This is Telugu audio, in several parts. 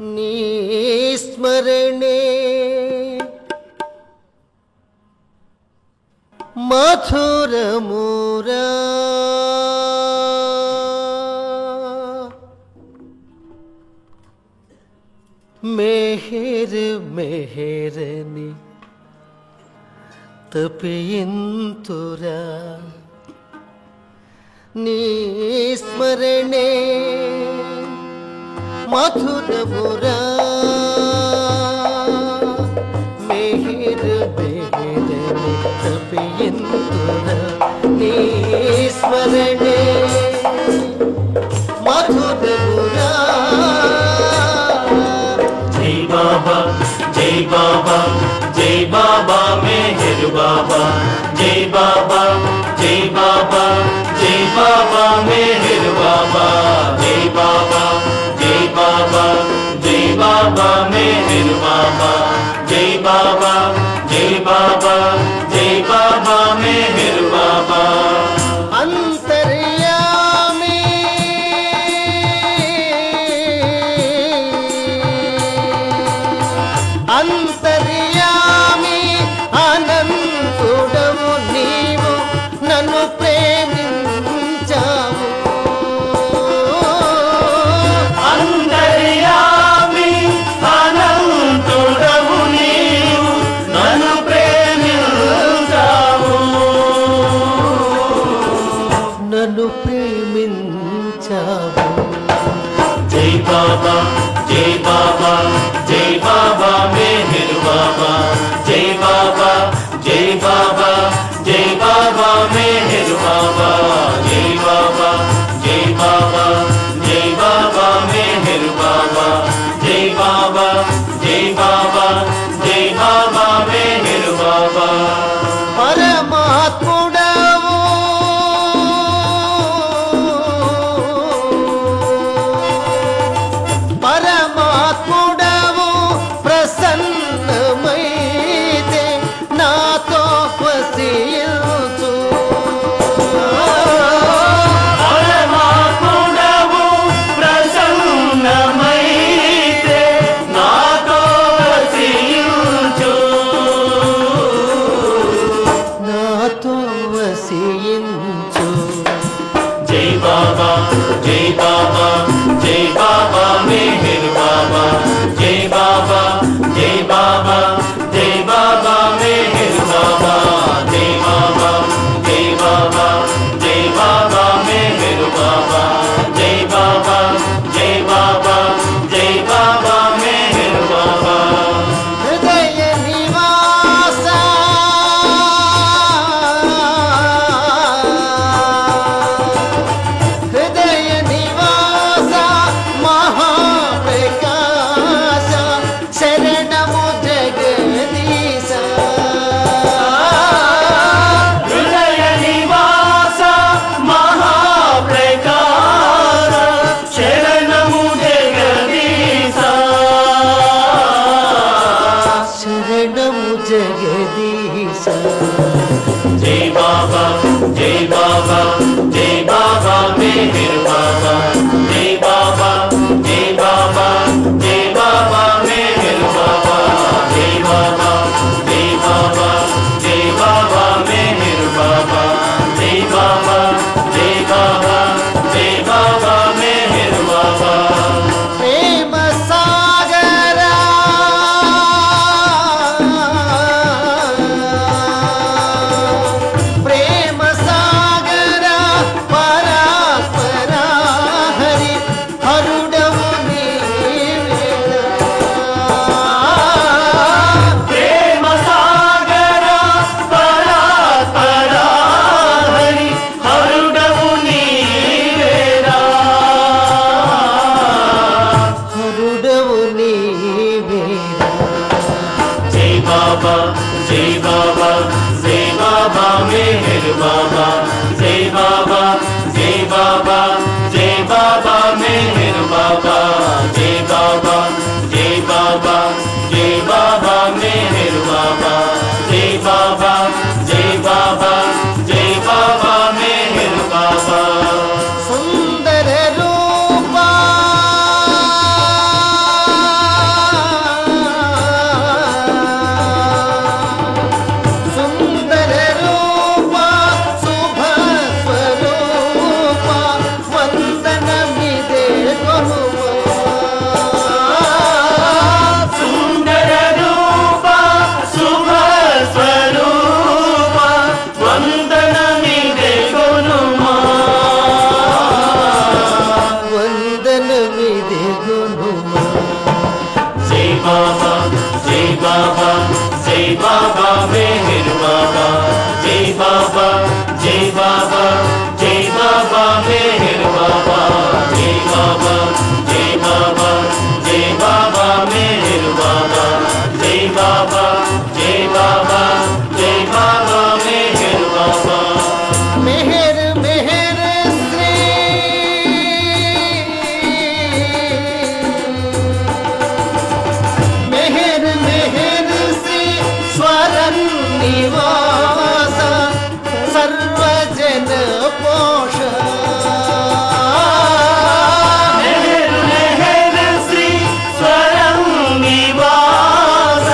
నీ స్మరణే మధురమురా మెహర్ మెహరని తపింతురా నీ స్మరణే మధురమురా మెహర్ మెహరని తపింతురా నీ స్మరణే మధురమురా జై బాబా జై బాబా జై బాబా మెహర్ బాబా జై బాబా జై బాబా జై బాబా మెహర్ బాబా జై బాబా జై బాబా జై బాబా మెహర్ బాబా జై బాబా జై బాబా జై బాబా మెహర్ బాబా అంతర్యామి అంతర్యామి అనంతుడవు నీవు నన్ను ప్రేమించావు అంతర్యామి అనంతుడవు నీవు నన్ను ప్రేమించావు నన్ను ప్రేమించావు జై బాబా జై బాబా జై బాబా మెహర్ బాబా జై బాబా జై బాబా జై బాబా మెహర్ బాబా జై బాబా జై బాబా జై బాబా మెహర్ బాబా జై బాబా జై బాబా జై బాబా మెహర్ బాబా పరమాత్ముడవు పరమాత్ముడవు ప్రసన్నమైతే నాతో వసించు పరమాత్ముడవు ప్రసన్నమైతే నాతో వసించు నాతో వసించు జై బాబా జై బాబా జై బాబా మెహర్ బాబా జై బాబా జై బాబా జై బాబా మెహర్ బాబా జై బాబా జై బాబా జై బాబా మెహర్ బాబా జై బాబా జై బాబా జై బాబా మెహర్ బాబా హృదయ నివాస హృదయ నివాస మహాప్రకాశ శరణము జగదీశ హృదయ నివాస మహాప్రకాశ శరణము జగదీశ శరణము జగదీశ జై బాబా జై బాబా జై బాబా మెహర్ బాబా జై బాబా జై బాబా జై బాబా మెహర్ బాబా జై బాబా జై బాబా జై బాబా మెహర్ బాబా జై బాబా జై బాబా జై బాబా మెహర్ బాబా ప్రేమ సాగరా ప్రేమ సాగరా పరాత్పరా హరి హరుడవు నీవేనా ప్రేమ సాగర పరాత్పరా హరి హరుడవు నీవేరా హరుడవు నీవేనా జై బాబా జై బాబా జై బాబా మెహర్ బాబా జై బాబా జై బాబా జై బాబా మెహర్ బాబా జై బాబా జై బాబా జై బాబా మెహర్ బాబా జై బాబా జై బాబా జై బాబా మెహర్ బాబా సుందర రూపా जय बाबा मेहर बाबा जय बाबा मेहर बाबा जय बाबा मेहर बाबा जय बाबा मेहर बाबा मेहर मेहर श्री मेहर मेहर श्री स्वरं निवास सर्वजन पोष मेहर मेहर श्री स्वरं निवास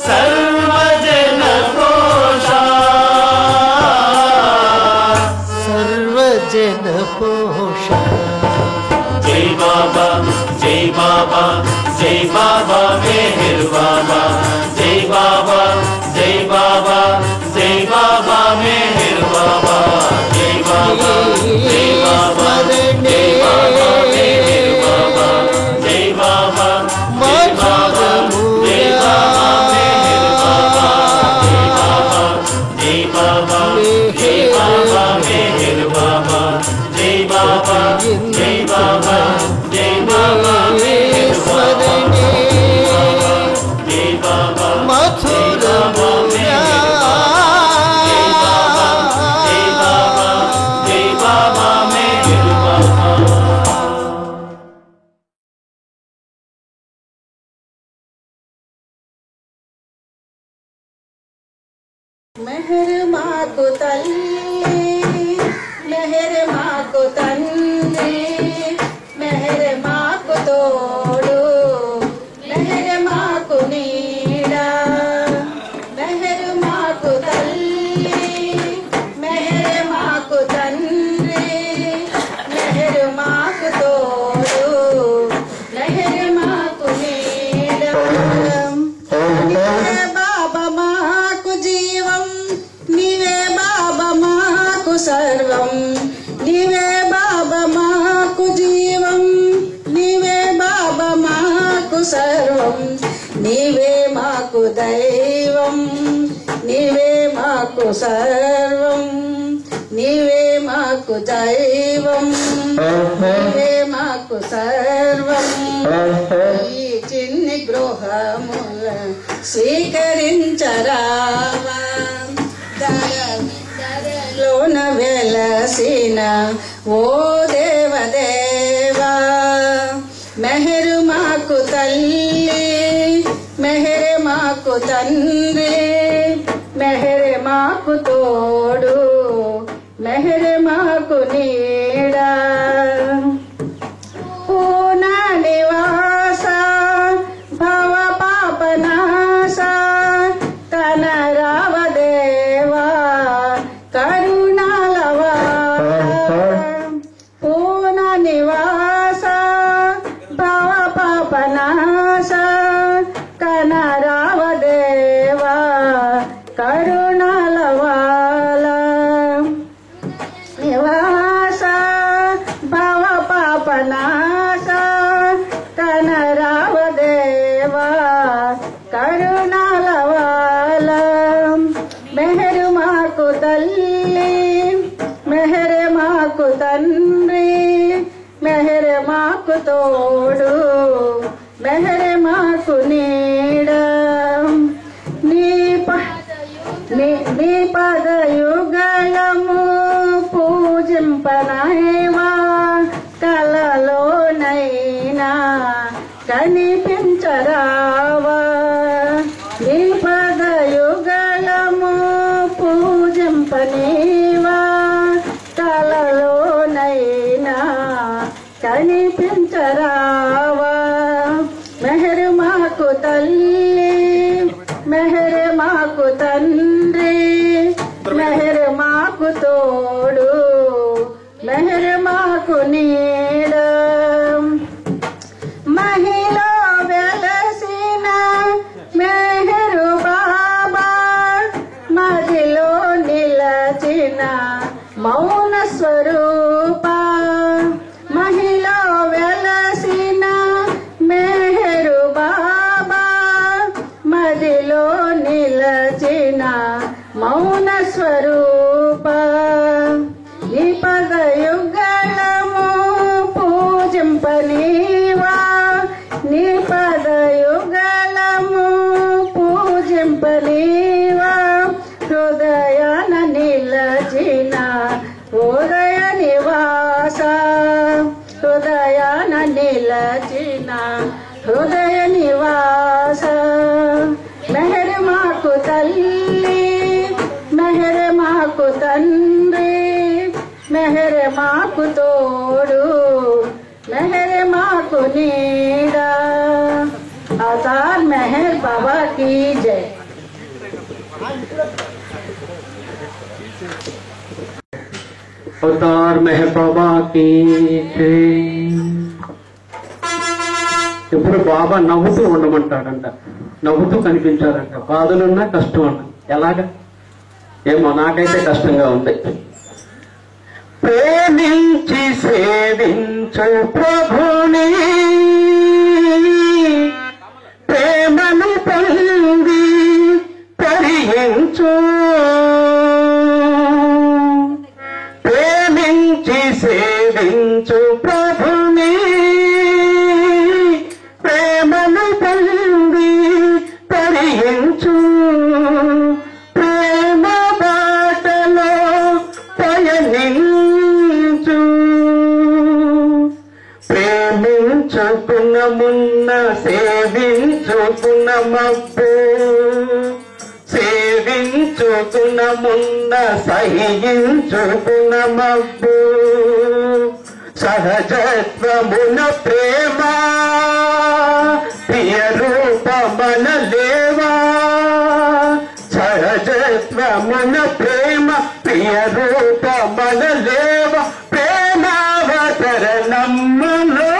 सर्वजन पोषा सर्वजन पोष जय बाबा मेहर बाबा जय बाबा मेहर बाबा जय बाबा मेहर बाबा जय बाबा मेहर बाबा जय बाबा मथुर మెహర్ మాకు తల్లి మెహర్ మాకు తండ్రి మెహర్ మాకు తోడు మెహర్ మాకు నీడ మెహర్ మాకు తల్లి మెహర్ మాకు తండ్రి మెహర్ మాకు తోడు మెహర్ మాకు నీడ బాబా మాకు జీవం నీవే బాబా మాకు సర్వం నీవే బాబా మాకు జీవం నీవే బాబా మాకు సర్వం నీవే మాకు దైవం నీవే మాకు సర్వం నీవే మాకు దైవం నీవే మాకు సర్వం ఈ చిన్ని గృహముల స్వీకరించరావా దరలోన వెలసిన ఓ దేవదేవా మెహరు మాకు తల్లి మెహరు మాకు తండ్రి మెహరు మాకు తోడు మెహరు మాకు నీడ పూనా నివాస భవ పాపనాశ తన రావదేవా కరుణాలవా పూనా నివాస భవ పాపనాశ కన రావదేవా కరుణాలవాల నివాస భవ పాపనాశ కన రావదేవా కరుణాలవాల మెహరు మాకు తల్లి మెహరు మాకు తండ్రి మెహరు మాకు తోడు మెహరు మాకు నీడ నీ పదయుగలము పూజింపనైవా కలలోనైనా కనిపించరావా నీ పదయుగలము పూజింపనైవా కలలోనైనా కనిపించరావా మెహరు మాకు తల్లి మెహరు మాకు తండ్రి మెహరు మాకు తోడు మెహరు మాకు నీడ మహిళ వెలసిన మెహరు బాబా మదిలో నిలచిన మౌన స్వరూప మహిళ వెలసిన మెహరు బాబా మదిలో నిలచిన మౌన స్వరూప నీ పదయుగళము పూజింపనీవా నీ పదయుగళము పూజింపనీవా హృదయాన నిలచిన హృదయ నివాస హృదయాన నిలచిన హృదయ నివాస మెహర్ మాకు తల్లి మెహర్ మాకు తండ్రి మెహర్ మాకు తోడు మెహర్ మాకు నీడా అవతార్ మెహర్ బాబా की जय। అవతార్ మెహర్ బాబా की जय। ఇప్పుడు బాబా నవ్వుతూ ఉండమంటాడంట, నవ్వుతూ కనిపించాడంట, బాధలున్నా కష్టం అంట. ఎలాగా ఏమో నాకైతే కష్టంగా ఉంది. ప్రేమించి సేవించు ప్రభుని ప్రేమను పొంది తరించు ప్రేమించి సేవించు ప్రభుని ప్రేమను పొంది తరించు ప్రేమ బాటలో పయనించు ప్రేమించుకున్నమున్న సేవించుకున్నమబ్బు సేవించుకున్నమున్న సహించుకున్నమబ్బు సహజత్వమున ప్రేమ ప్రియ రూపమన లేవా సహజత్వమున ప్రేమ ప్రియ రూపమన లేవ ప్రేమావతరణములో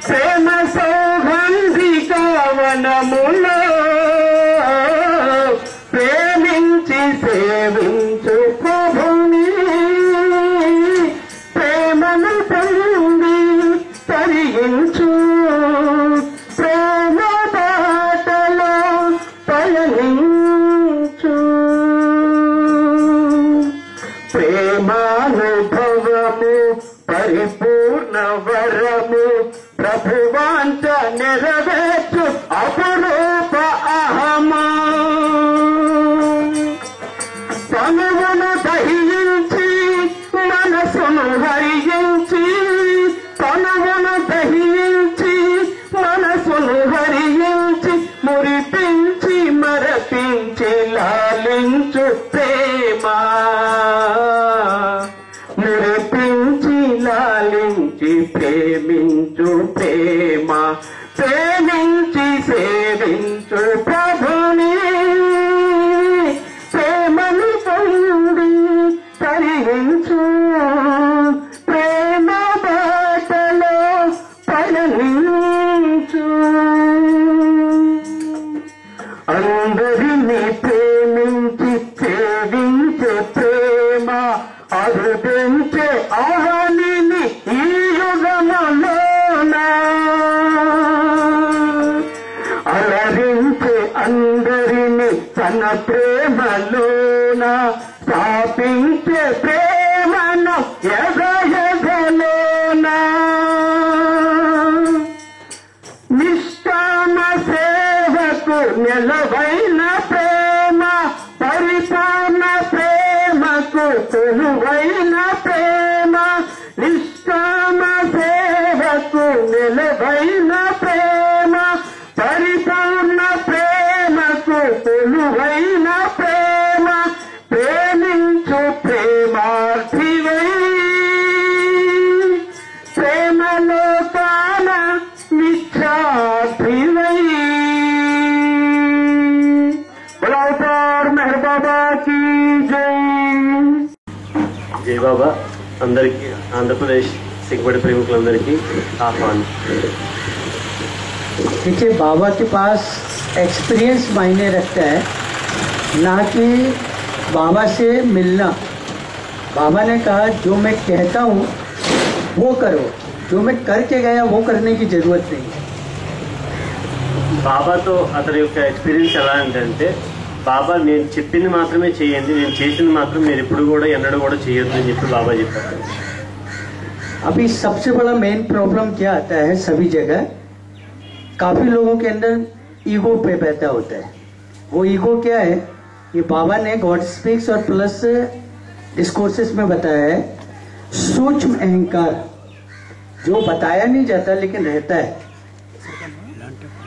ప్రేమ సౌగంధికవనములో ప్రేమించి సేవించు ప్రభుని ప్రేమను పొంది తరించు ప్రేమ బాటలో పయనించు ప్రేమానుభవము పరిపూర్ణ వరము ప్రభువాంత నెరవేర్చు అపురూప అహమా తనువును దహించి మనసును హరించి తనువును దహించి మనసును హరించి మురిపించి మరపించి లాలించు ప్రేమ మురిపించి లాలించి ప్రేమించు ప్రేమ ప్రేమించి సేవించు ప్రభుని ప్రేమను పొంది తరించు ప్రేమ బాటలో పయనించు అందరినీ ప్రేమించి సేవించే ప్రేమ అరుదించే ఆహానిని ఈ యుగములోన అలరించే అందరినీ తన ప్రేమలోన స్థాపించే ప్రేమను ఎగయగలోన నిష్కామ సేవకు నిలవైన ప్రేమ పరిపూర్ణ ప్రేమకు కొలువైన ప్రేమ నిష్కామ సేవకు నిలవైన ప్రేమ పరిపూర్ణ ప్రేమకు కొలువైన ప్రేమ ప్రేమించు ప్రేమార్థివై ప్రేమలో కాన నిత్యార్థివై అవతార్ మెహర్ బాబా की जय। జై బాబా అందరికీ ఆంధ్రప్రదేశ్ సిగ్గుబడి ప్రేమికులందరికీ ఆహ్వానం। देखिए बाबा के पास एक्सपीरियंस मायने रखता है, ना कि बाबा से मिलना। बाबा ने कहा जो मैं कहता हूँ वो करो, जो मैं करके गया वो करने की जरूरत नहीं। బాబాతో అతని యొక్క ఎక్స్పీరియన్స్ ఎలా అంటే బాబా నేను చెప్పింది మాత్రమే చేయండి, నేను చేసింది మాత్రం మీరు ఎప్పుడు కూడా ఎన్నడూ కూడా చేయొద్దు అని చెప్పి బాబా చెప్పారు. अभी सबसे बड़ा मेन प्रॉब्लम क्या आता है सभी जगह, काफी लोगों के अंदर ईगो पे पैदा होता है. वो ईगो क्या है, ये बाबा ने गॉड स्पीक्स और प्लस डिस्कोर्सेस में बताया है, सूक्ष्म अहंकार जो बताया नहीं जाता लेकिन रहता है.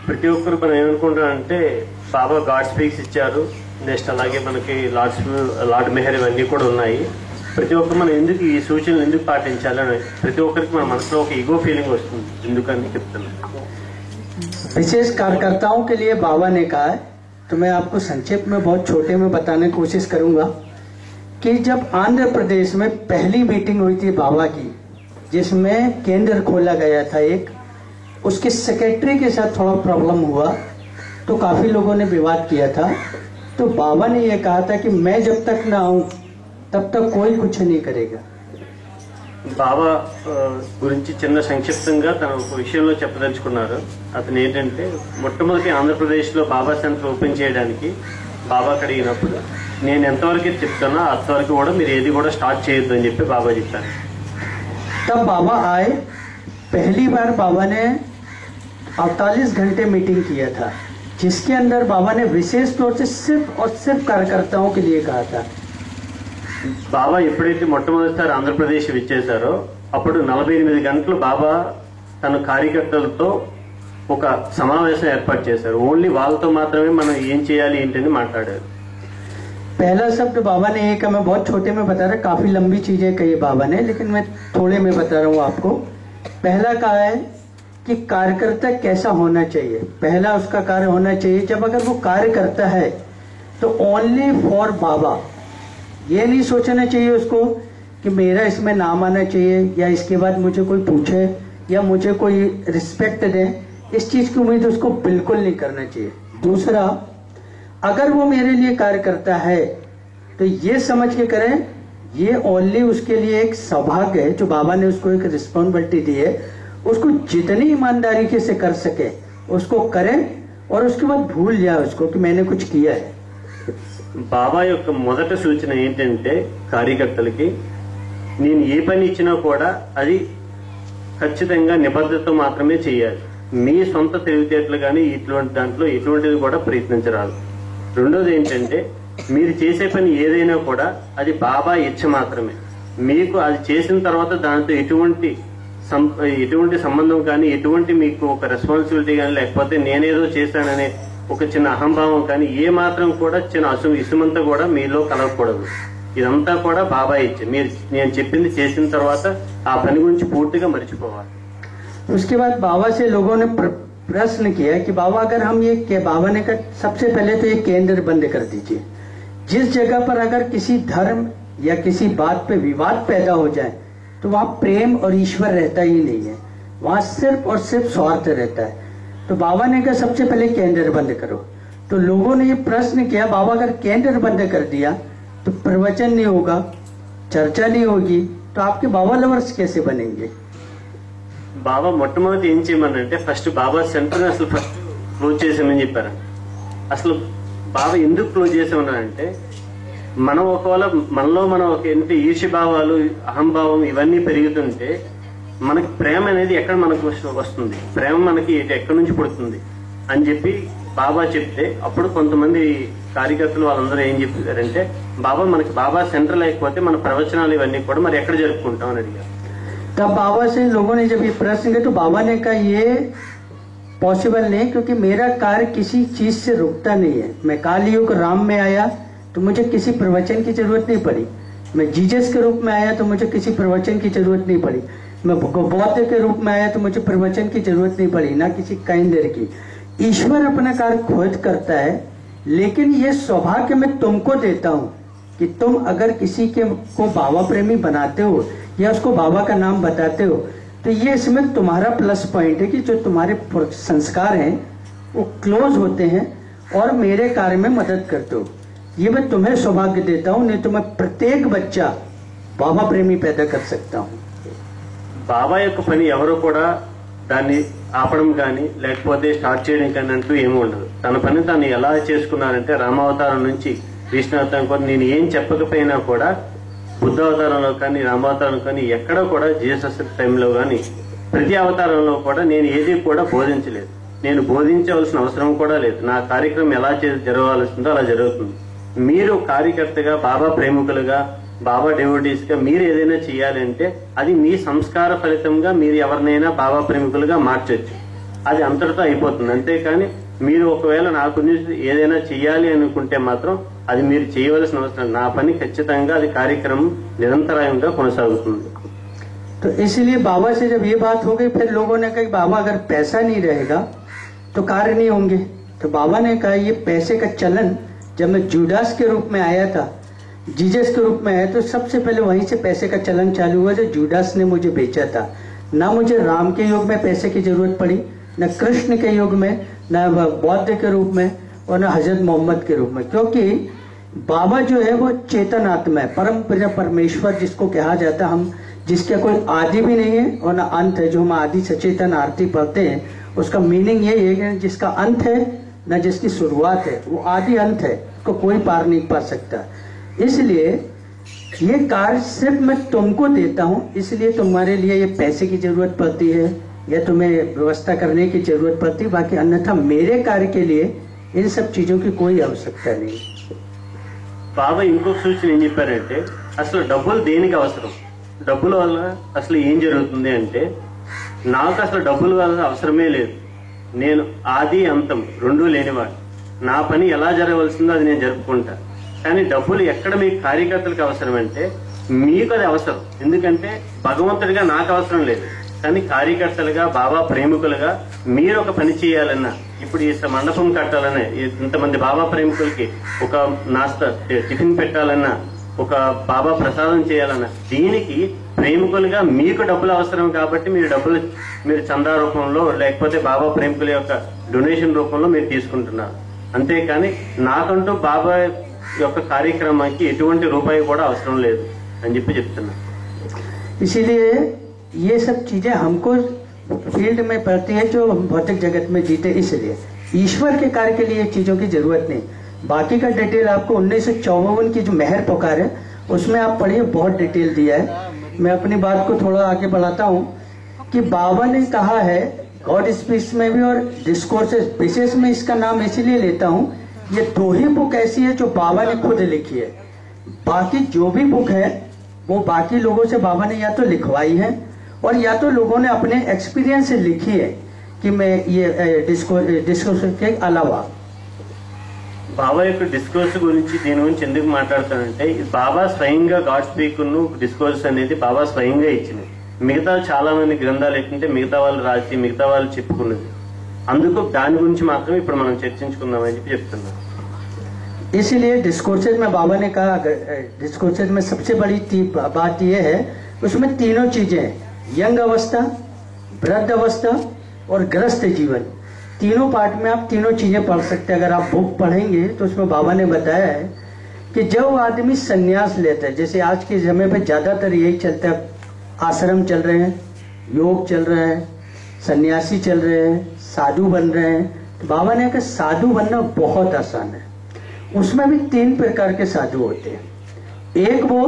ప్రతి ఒక్కరు మనం ఏమనుకుంటారంటే బాబా గాడ్ స్పీక్స్ ఇచ్చారు, నెక్స్ట్ అలాగే మనకి లార్డ్ మెహర్ ఇవన్నీ కూడా ఉన్నాయి, ప్రతి ఒక్కరు మనం ఎందుకు ఈ సూచనలు ఎందుకు పాటించాలని ప్రతి ఒక్కరికి మన మనసులో ఒక ఈగో ఫీలింగ్ వస్తుంది. ఎందుకని చెప్తున్నాను. विशेष कार्यकर्ताओं के लिए बाबा ने कहा है, तो मैं आपको संक्षेप में बहुत छोटे में बताने की कोशिश करूंगा कि जब आंध्र प्रदेश में पहली मीटिंग हुई थी बाबा की, जिसमें केंद्र खोला गया था एक, उसके सेक्रेटरी के साथ थोड़ा प्रॉब्लम हुआ तो काफी लोगों ने विवाद किया था. तो बाबा ने यह कहा था कि मैं जब तक ना आऊं तब तक कोई कुछ नहीं करेगा. బాబా గురించి చిన్న సంక్షిప్తంగా తన ఒక విషయంలో చెప్పదలుచుకున్నారు. అతను ఏంటంటే మొట్టమొదటి ఆంధ్రప్రదేశ్లో బాబా సెంటర్ ఓపెన్ చేయడానికి బాబా అడిగినప్పుడు నేను ఎంతవరకు చెప్తానో అంతవరకు కూడా మీరు ఏది కూడా స్టార్ట్ చేయొద్దు అని చెప్పి బాబా చెప్పారు. तब बाबा आए, पहली बार बाबा ने 48 घंटे मीटिंग किया था, जिसके अंदर बाबा ने विशेष तौर से सिर्फ और सिर्फ कार्यकर्ताओं के लिए कहा था. బాబా ఎప్పుడైతే మొట్టమొదటిసారి ఆంధ్రప్రదేశ్ విచ్చేశారో అప్పుడు 48 గంటలు బాబా తన కార్యకర్తలతో ఒక సమావేశం ఏర్పాటు చేశారు. ఓన్లీ వాళ్ళతో మాత్రమే మనం ఏం చేయాలి ఏంటని మాట్లాడారు. पहला शब्द बाबा ने एक, मैं बहुत छोटे में बता रहा, काफी लंबी चीजें कही बाबा ने, लेकिन मैं थोड़े में बता रहा हूँ आपको. पहला कहा है कि कार्यकर्ता कैसा होना चाहिए. पहला उसका कार्य होना चाहिए, जब अगर वो कार्य करता है तो ओनली फॉर बाबा. ये नहीं सोचना चाहिए उसको कि मेरा इसमें नाम आना चाहिए या इसके बाद मुझे कोई पूछे या मुझे कोई रिस्पेक्ट दे, इस चीज की उम्मीद उसको बिल्कुल नहीं करना चाहिए. दूसरा, अगर वो मेरे लिए कार्य करता है तो ये समझ के करें ये ओनली उसके लिए एक सौभाग्य है जो बाबा ने उसको एक रिस्पॉन्सिबिलिटी दी है, उसको जितनी ईमानदारी से कर सके उसको करें और उसके बाद भूल जाए उसको कि मैंने कुछ किया है. బాబా యొక్క మొదటి సూచన ఏంటంటే కార్యకర్తలకి నేను ఏ పని ఇచ్చినా కూడా అది ఖచ్చితంగా నిబద్ధతతో మాత్రమే చేయాలి. మీ సొంత తెలివితేటలు కానీ ఇటువంటి దాంట్లో ఎటువంటిది కూడా ప్రయత్నించరాదు. రెండోది ఏంటంటే మీరు చేసే పని ఏదైనా కూడా అది బాబా ఇచ్చ మాత్రమే. మీకు అది చేసిన తర్వాత దాంతో ఎటువంటి సంబంధం కానీ ఎటువంటి మీకు ఒక రెస్పాన్సిబిలిటీ కానీ లేకపోతే నేనేదో చేశాననే ఒక చిన్న అహంభావం కానీ ఏ మాత్రం కూడా చిన్న ఇసుమంతా కూడా మీలో కలగకూడదు. ఇదంతా కూడా బాబా ఇచ్చే. మీరు నేను చెప్పింది చేసిన తర్వాత ఆ పని గురించి పూర్తిగా మర్చిపోవాలి. उसके बाद बाबा से लोगों ने प्रश्न किया कि बाबा अगर हम ये, बाबा ने कहा सबसे पहले तो ये केंद्र बंद कर दीजिए. जिस जगह पर अगर किसी धर्म या किसी बात पे विवाद पैदा हो जाए तो वहाँ प्रेम और ईश्वर रहता ही नहीं है, वहाँ सिर्फ और सिर्फ स्वार्थ रहता है. तो बाबा ने कहा सबसे पहले केंद्र बंद करो. तो लोगों ने ये प्रश्न किया बाबा अगर केंद्र बंद कर दिया तो प्रवचन नहीं होगा, चर्चा नहीं होगी, तो आपके बाबा लवर्स कैसे बनेंगे. బాబా మొట్టమొదటి ఏం చేయమనంటే ఫస్ట్ బాబా సెంటర్ అసలు ఫస్ట్ క్లోజ్ చేసామని చెప్పారు. అసలు బాబా ఎందుకు క్లోజ్ చేసామన్నారంటే మనం ఒకవేళ మనలో మనం ఒక ఎంత ఈర్ష్యభావాలు అహంభావం ఇవన్నీ పెరుగుతుంటే మనకి ప్రేమ అనేది ఎక్కడ మనకు వస్తుంది, ప్రేమ మనకి ఎక్కడి నుంచి పుడుతుంది అని చెప్పి బాబా చెప్తే అప్పుడు కొంతమంది కార్యకర్తలు వాళ్ళందరూ ఏం చెప్పారంటే బాబా మనకి బాబా సెంటర్ లేకపోతే మన ప్రవచనాలు ఇవన్నీ కూడా మరి ఎక్కడ జరుపుకుంటాం అని అడిగారు. तब बाबा से लोगों ने जब ये प्रश्न किया तो बाबा ने कहा ये पॉसिबल नहीं, क्योंकि मेरा कार्य किसी चीज से रुकता नहीं है. मैं कालयुग राम में आया तो मुझे किसी प्रवचन की जरूरत नहीं पड़ी. मैं जीसस के रूप में आया तो मुझे किसी प्रवचन की जरूरत नहीं पड़ी. मैं बौद्ध के रूप में आया तो मुझे प्रवचन की जरूरत नहीं पड़ी, ना किसी केंद्र की. ईश्वर अपना कार्य खुद करता है, लेकिन ये सौभाग्य मैं तुमको देता हूँ कि तुम अगर किसी को बाबा प्रेमी बनाते हो या उसको बाबा का नाम बताते हो तो ये इसमें तुम्हारा प्लस पॉइंट है कि जो तुम्हारे संस्कार हैं वो क्लोज होते हैं और मेरे कार्य में मदद करते हो. ये मैं तुम्हें सौभाग्य देता हूँ, नहीं तो मैं प्रत्येक बच्चा बाबा प्रेमी पैदा कर सकता हूँ. బాబా యొక్క పని ఎవరు కూడా దాన్ని ఆపడం కానీ లేకపోతే స్టార్ట్ చేయడం కానీ అంటూ ఏమీ ఉండదు. తన పని తను ఎలా చేసుకున్నారంటే రామావతారం నుంచి విష్ణువతారం కూడా నేను ఏం చెప్పకపోయినా కూడా బుద్ధావతారంలో కానీ రామావతారంలో కానీ ఎక్కడ కూడా జీసస్ టైంలో కానీ ప్రతి అవతారంలో కూడా నేను ఏది కూడా బోధించలేదు. నేను బోధించవలసిన అవసరం కూడా లేదు. నా కార్యక్రమం ఎలా జరగవలసిందో అలా జరుగుతుంది. మీరు కార్యకర్తగా బాబా ప్రేమికులుగా బాబా డెవోటీస్ గా మీరు ఏదైనా చేయాలంటే అది మీ సంస్కార ఫలితంగా మీరు ఎవరినైనా బాబా ప్రేమికులుగా మార్చొచ్చు. అది అంతటితో అయిపోతుంది. అంతేకాని మీరు ఒకవేళ నాకు ఏదైనా చెయ్యాలి అనుకుంటే మాత్రం అది మీరు చేయవలసిన అవసరం. నా పని ఖచ్చితంగా అది కార్యక్రమం నిరంతరాయంగా కొనసాగుతుంది. तो इसलिए बाबा से जब ये बात हो गई, फिर लोगों ने कहा बाबा अगर पैसा नहीं रहेगा तो कार्य नहीं होंगे. तो बाबा ने कहा ये पैसे का चलन जब मैं जूडास के रूप में आया था, जीसस के रूप में आया, तो सबसे पहले वहीं से पैसे का चलन चालू हुआ जो जूडास ने मुझे बेचा था. ना मुझे राम के युग में पैसे की जरूरत पड़ी, न कृष्ण के युग में, न बौद्ध के रूप में और न हजरत मोहम्मद के रूप में. क्योंकि बाबा जो है वो चेतन आत्मा है, परम पिता परमेश्वर जिसको कहा जाता, हम जिसका कोई आदि भी नहीं है और न अंत है. जो हम आदि सचेतन आरती पढ़ते हैं उसका मीनिंग यही है कि जिसका अंत है न जिसकी शुरुआत है, वो आदि अंत है, उसको कोई पार नहीं पा सकता. इसलिए ये कार्य सिर्फ मैं तुमको देता हूँ, इसलिए तुम्हारे लिए ये पैसे की जरूरत पड़ती है या तुम्हें व्यवस्था करने की जरूरत पड़ती है. बाकी अन्यथा मेरे कार्य के लिए इन सब चीजों की कोई आवश्यकता नहीं. బాబా ఇంకొక సూచన ఏం చెప్పారంటే అసలు డబ్బులు దేనికి అవసరం, డబ్బుల వల్ల అసలు ఏం జరుగుతుంది అంటే నాకు అసలు డబ్బుల వల్ల అవసరమే లేదు. నేను ఆది అంతం రెండూ లేనివాడు. నా పని ఎలా జరగవలసిందో అది నేను జరుపుకుంటా. కానీ డబ్బులు ఎక్కడ మీ కార్యకర్తలకు అవసరం అంటే మీకు అది అవసరం. ఎందుకంటే భగవంతుడిగా నాకు అవసరం లేదు. కానీ కార్యకర్తలుగా బాబా ప్రేమికులుగా మీరు ఒక పని చేయాలన్నా, ఇప్పుడు ఈ మండపం కట్టాలన్నా, ఇంతమంది బాబా ప్రేమికులకి ఒక నాస్తా టిఫిన్ పెట్టాలన్నా, ఒక బాబా ప్రసాదం చేయాలన్నా, దీనికి ప్రేమికులుగా మీకు డబ్బులు అవసరం. కాబట్టి మీరు చందా రూపంలో లేకపోతే బాబా ప్రేమికుల యొక్క డొనేషన్ రూపంలో మీరు తీసుకుంటున్నారు. అంతేకాని నాకంటూ బాబా యొక్క కార్యక్రమానికి ఎటువంటి రూపాయి కూడా అవసరం లేదు అని చెప్తున్నా. इसीलिए ये सब चीजें हमको फील्ड में पड़ती है जो भौतिक जगत में जीते. इसलिए ईश्वर के कार्य के लिए चीजों की जरूरत नहीं. बाकी का डिटेल आपको 1954 की जो मेहर पुकार है उसमें आप पढ़िए, बहुत डिटेल दिया है. मैं अपनी बात को थोड़ा आगे बढ़ाता हूँ कि बाबा ने कहा है गॉड स्पीच में भी और डिस्कोर्सेस विशेष में इसका नाम इसीलिए लेता हूँ, ये दो ही बुक ऐसी है जो बाबा ने खुद लिखी है. बाकी जो भी बुक है वो बाकी लोगों से बाबा ने या तो लिखवाई है और या तो लोगों ने अपने एक्सपीरियंस से लिखी है कि मैं ये डिस्कोर्स के अलावा. బాబా యొక్క డిస్కోర్స్ గురించి దీని గురించి ఎందుకు మాట్లాడతానంటే బాబా స్వయంగా గాడ్ స్పీక్ ను డిస్కోర్స్ అనేది బాబా స్వయంగా ఇచ్చింది. మిగతా చాలా మంది గ్రంథాలు ఏంటంటే మిగతా వాళ్ళు రాసి మిగతా వాళ్ళు చెప్పుకున్నది. అందుకు దాని గురించి మాత్రమే ఇప్పుడు మనం చర్చించుకుందామని చెప్తున్నాం. इसीलिए डिस्कोर्सेज में बाबा ने कहा, डिस्कोर्सेज में सबसे बड़ी बात यह है उसमें तीनों चीजें हैं, यंग अवस्था, वृद्ध अवस्था और ग्रस्त जीवन. तीनों पार्ट में आप तीनों चीजें पढ़ सकते हैं. अगर आप बुक पढ़ेंगे तो उसमें बाबा ने बताया है कि जब आदमी संन्यास लेता है, जैसे आज के समय पे ज्यादातर यही चलता है, आश्रम चल रहे हैं, योग चल रहा है, सन्यासी चल रहे हैं, साधु बन रहे हैं. तो बाबा ने कहा साधु बनना बहुत आसान है. उसमें भी 3 प्रकार के साधु होते हैं. एक वो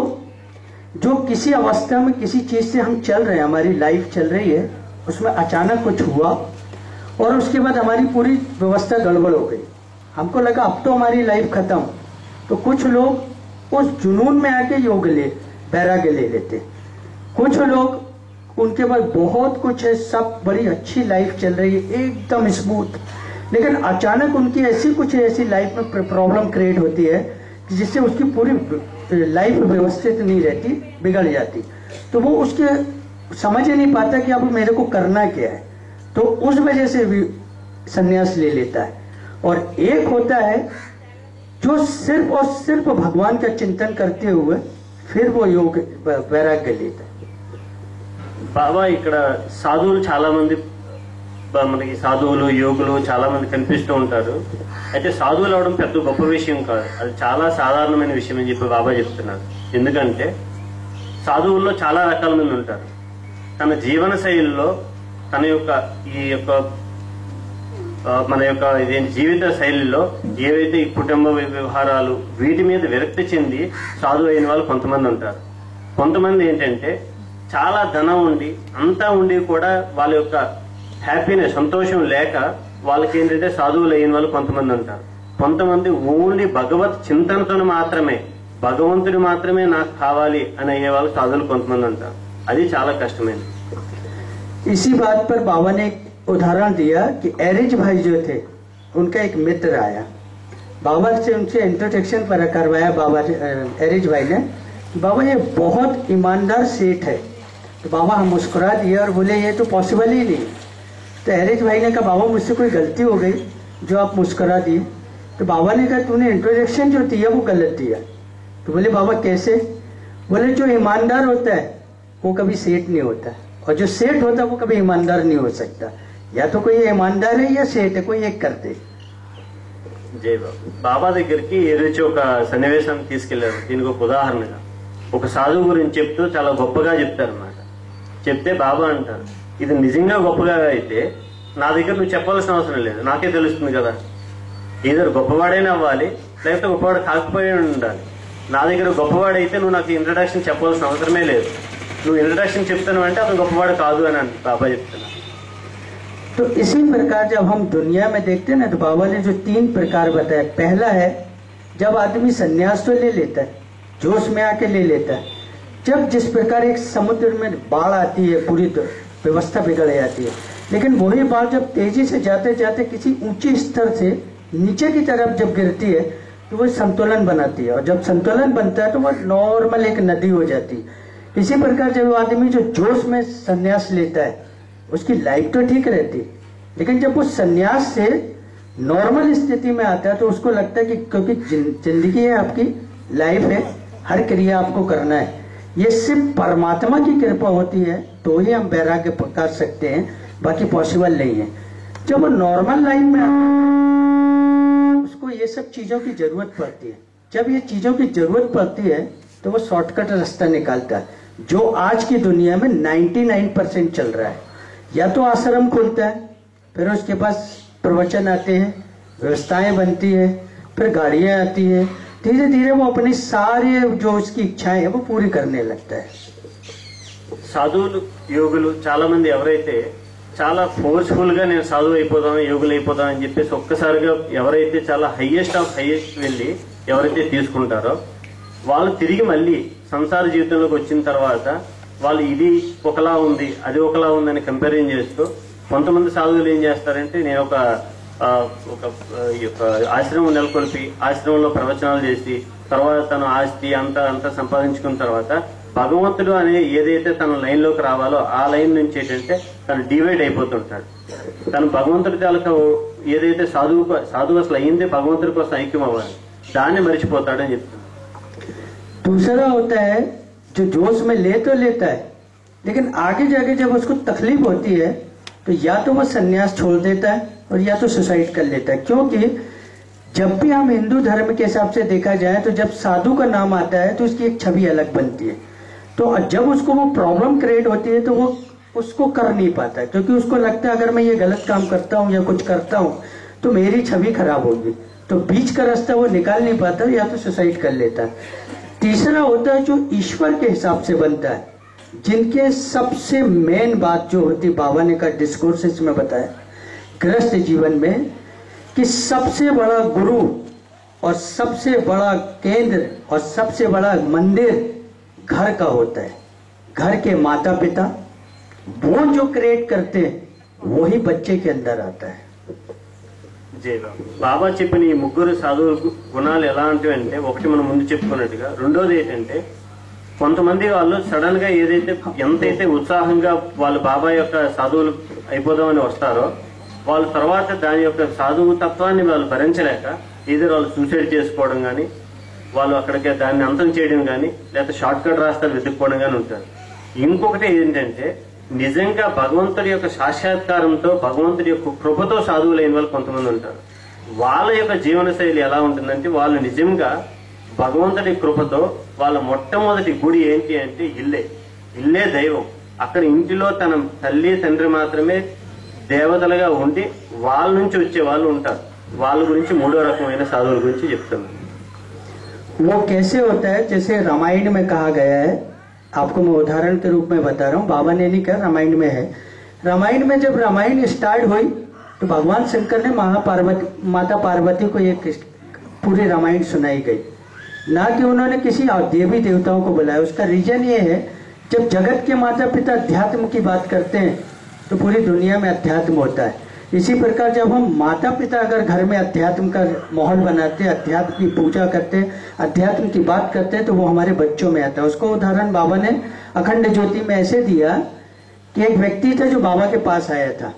जो किसी अवस्था में किसी चीज से हम चल रहे हैं, हमारी लाइफ चल रही है, उसमें अचानक कुछ हुआ और उसके बाद हमारी पूरी व्यवस्था गड़बड़ हो गई. हमको लगा अब तो हमारी लाइफ खत्म. तो कुछ लोग उस जुनून में आके योग वैराग्य ले लेते. कुछ लोग उनके पास बहुत कुछ है, सब बड़ी अच्छी लाइफ चल रही है एकदम स्मूथ, लेकिन अचानक उनकी ऐसी लाइफ में प्रॉब्लम क्रिएट होती है जिससे उसकी पूरी लाइफ व्यवस्थित नहीं रहती, बिगड़ जाती. तो वो उसके समझ ही नहीं पाता कि अब मेरे को करना क्या है. तो उस वजह से भी संन्यास ले लेता है. और एक होता है जो सिर्फ और सिर्फ भगवान का चिंतन करते हुए फिर वो योग वैराग्य लेता है. బాబా ఇక్కడ సాధువులు చాలా మంది, మనకి సాధువులు యోగులు చాలా మంది కనిపిస్తూ ఉంటారు. అయితే సాధువులు అవడం పెద్ద గొప్ప విషయం కాదు, అది చాలా సాధారణమైన విషయం అని చెప్పి బాబా చెప్తున్నారు. ఎందుకంటే సాధువుల్లో చాలా రకాల మంది ఉంటారు. తన జీవన శైలిలో తన యొక్క ఈ యొక్క మన యొక్క జీవిత శైలిలో ఏవైతే ఈ కుటుంబ వ్యవహారాలు వీటి మీద విరక్తి చెంది సాధువు అయిన వాళ్ళు కొంతమంది ఉంటారు. కొంతమంది ఏంటంటే చాలా ధనం ఉండి అంతా ఉండి కూడా వాళ్ళ యొక్క హ్యాపీనెస్ సంతోషం లేక వాళ్ళకి ఏంటంటే సాధువులు అయిన వాళ్ళు కొంతమంది ఉంటారు. కొంతమంది ఓన్లీ భగవత్ చింతనతో మాత్రమే భగవంతుడు మాత్రమే నాకు కావాలి అని అయ్యే వాళ్ళు సాధువులు కొంతమంది ఉంటారు. అది చాలా కష్టమైనది. इसी बात पर बाबा ने एक उदाहरण दिया कि एरिज भाई जो थे उनका एक मित्र आया, बाबा से उनसे इंट्रोडक्शन पर करवाया बाबा एरिज भाई ने कि बाबा ये बहुत ईमानदार सेठ है. तो बाबा हम मुस्कुरा दिए और बोले ये तो पॉसिबल ही नहीं. तो एरिज भाई ने कहा बाबा मुझसे कोई गलती हो गई जो आप मुस्कुरा दिए. तो बाबा ने कहा तूने इंट्रोडक्शन जो दिया वो गलत दिया. तो बोले बाबा कैसे? बोले जो ईमानदार होता है वो कभी सेठ नहीं होता और जो सेठ होता है वो कभी ईमानदार नहीं हो सकता. या तो कोई ईमानदार है या सेठ है, कोई एक करते. జై బాబా. బాబా దగ్గరికి ఏదైతే ఒక సన్నివేశాన్ని తీసుకెళ్లారు. దీనికి ఒక ఉదాహరణగా ఒక సాధువు గురించి చెప్తూ చాలా గొప్పగా చెప్తారన్నమాట. చెప్తే బాబా అంటారు ఇది నిజంగా గొప్పగా అయితే నా దగ్గర నువ్వు చెప్పాల్సిన అవసరం లేదు, నాకే తెలుస్తుంది కదా. ఏదో గొప్పవాడైనా అవ్వాలి లేకపోతే గొప్పవాడు కాకపోయి ఉండాలి. నా దగ్గర గొప్పవాడైతే నువ్వు నాకు ఇంట్రడక్షన్ చెప్పాల్సిన అవసరమే లేదు. నువ్వు ఇంట్రడక్షన్ చెప్తాను అంటే అతను గొప్పవాడు కాదు అని బాబా చెప్తున్నా. तो इसी प्रकार जब हम दुनिया में देखते हैं ना तो बाबा ने जो 3 प्रकार बताया. पहला है जब आदमी संन्यास तो ले लेता है, जोश में आके ले लेता है. जब जिस प्रकार एक समुद्र में बाढ़ आती है पूरी व्यवस्था बिगड़ जाती है, लेकिन वही बाढ़ जब तेजी से जाते जाते किसी ऊंचे स्तर से नीचे की तरफ जब गिरती है तो वो संतुलन बनाती है और जब संतुलन बनता है तो वो नॉर्मल एक नदी हो जाती है. इसी प्रकार जब आदमी जो जोश में संन्यास लेता है उसकी लाइफ तो ठीक रहती है, लेकिन जब वो संन्यास से नॉर्मल स्थिति में आता है तो उसको लगता है कि क्योंकि जिंदगी है आपकी लाइफ है, हर क्रिया आपको करना है, ये सिर्फ परमात्मा की कृपा होती है तो ही हम वैराग्य कर सकते हैं, बाकी पॉसिबल नहीं है. जब वो नॉर्मल लाइफ में आता है उसको ये सब चीजों की जरूरत पड़ती है. जब ये चीजों की जरूरत पड़ती है तो वो शॉर्टकट रास्ता निकालता है जो आज की दुनिया में 99% चल रहा है. या तो आश्रम खुलता है, फिर उसके पास प्रवचन आते हैं, व्यवस्थाएं बनती है, फिर गाड़ियां आती है, धीरे धीरे वो अपनी सारी जो उसकी इच्छाएं है वो पूरी करने लगता है. సాధువులు యోగులు చాలా మంది ఎవరైతే చాలా ఫోర్స్ఫుల్ గా నేను సాధువు అయిపోతాను యోగులు అయిపోతాను అని చెప్పేసి ఒక్కసారిగా ఎవరైతే చాలా హైయెస్ట్ ఆఫ్ హైయెస్ట్ వెళ్ళి ఎవరైతే తీసుకుంటారో వాళ్ళు తిరిగి మళ్ళీ సంసార జీవితంలోకి వచ్చిన తర్వాత వాళ్ళు ఇది ఒకలా ఉంది అది ఒకలా ఉందని కంపారిజన్ చేస్తూ కొంతమంది సాధువులు ఏం చేస్తారంటే నేను ఒక ఆశ్రమం నెలకొల్పి ఆశ్రమంలో ప్రవచనాలు చేసి తర్వాత తన ఆస్తి అంతా సంపాదించుకున్న తర్వాత భగవంతుడు అనే ఏదైతే తన లైన్ లోకి రావాలో ఆ లైన్ నుంచి ఏంటంటే తను డివైడ్ అయిపోతుంటాడు. తను భగవంతుడి తాలూకా ఏదైతే సాధువు అసలు అయిందే భగవంతుడి కోసం ఐక్యం అవ్వాలి, దాన్ని మరిచిపోతాడని చెప్తున్నాడు. दूसरा होता है जो जोश में ले तो लेता है लेकिन आगे जाके जब उसको तकलीफ होती है तो या तो वो संन्यास छोड़ देता है और या तो सुसाइड कर लेता है. क्योंकि जब भी हम हिंदू धर्म के हिसाब से देखा जाए तो जब साधु का नाम आता है तो उसकी एक छवि अलग बनती है. तो जब उसको वो प्रॉब्लम क्रिएट होती है तो वो उसको कर नहीं पाता है क्योंकि उसको लगता है अगर मैं ये गलत काम करता हूँ या कुछ करता हूँ तो मेरी छवि खराब होगी. तो बीच का रास्ता वो निकाल नहीं पाता, या तो सुसाइड कर लेता है. तीसरा होता है जो ईश्वर के हिसाब से बनता है, जिनके सबसे मेन बात जो होती बाबा ने का डिस्कोर्सेस में बताया गृहस्थ जीवन में कि सबसे बड़ा गुरु और सबसे बड़ा केंद्र और सबसे बड़ा मंदिर घर का होता है. घर के माता पिता वो जो क्रिएट करते हैं वही बच्चे के अंदर आता है. బాబా చెప్పిన ఈ ముగ్గురు సాధువుల గుణాలు ఎలాంటివి అంటే ఒకటి మనం ముందు చెప్పుకున్నట్టుగా, రెండోది ఏంటంటే కొంతమంది వాళ్ళు సడన్ గా ఏదైతే ఎంతైతే ఉత్సాహంగా వాళ్ళు బాబా యొక్క సాధువులు అయిపోదామని వస్తారో వాళ్ళ తర్వాత దాని యొక్క సాధువు తత్వాన్ని వాళ్ళు భరించలేక ఏదో వాళ్ళు సూసైడ్ చేసుకోవడం కానీ వాళ్ళు అక్కడికి దాన్ని అంతం చేయడం కానీ లేకపోతే షార్ట్ కట్ రాస్తాలు వెతుక్కోవడం కానీ ఉంటారు. ఇంకొకటి ఏంటంటే నిజంగా భగవంతుడి యొక్క సాక్షాత్కారంతో భగవంతుడి యొక్క కృపతో సాధువులైన వాళ్ళు కొంతమంది ఉంటారు. వాళ్ళ యొక్క జీవన శైలి ఎలా ఉంటుందంటే వాళ్ళు నిజంగా భగవంతుడి కృపతో వాళ్ళ మొట్టమొదటి గుడి ఏంటి అంటే ఇల్లే దైవం. అక్కడ ఇంటిలో తన తల్లి తండ్రి మాత్రమే దేవతలుగా ఉండి వాళ్ళ నుంచి వచ్చే వాళ్ళు ఉంటారు. వాళ్ళ గురించి మూడో రకమైన సాధువుల గురించి చెప్తున్నాను. वो कैसे होता है, जैसे रामायण में कहा गया है, आपको मैं उदाहरण के रूप में बता रहा हूँ, बाबा ने नहीं कहा, रामायण में है। रामायण में जब रामायण स्टार्ट हुई तो भगवान शंकर ने माता पार्वती को एक पूरी रामायण सुनाई गई, ना कि उन्होंने किसी देवी देवताओं को बुलाया। उसका रीजन ये है, जब जगत के माता पिता अध्यात्म की बात करते हैं तो पूरी दुनिया में अध्यात्म होता है। इसी प्रकार जब हम माता पिता अगर घर में अध्यात्म का माहौल बनाते हैं, अध्यात्म की पूजा करते हैं, अध्यात्म की बात करते हैं, तो वो हमारे बच्चों में आता है। उसको उदाहरण बाबा ने अखंड ज्योति में ऐसे दिया कि एक व्यक्ति था जो बाबा के पास आया था।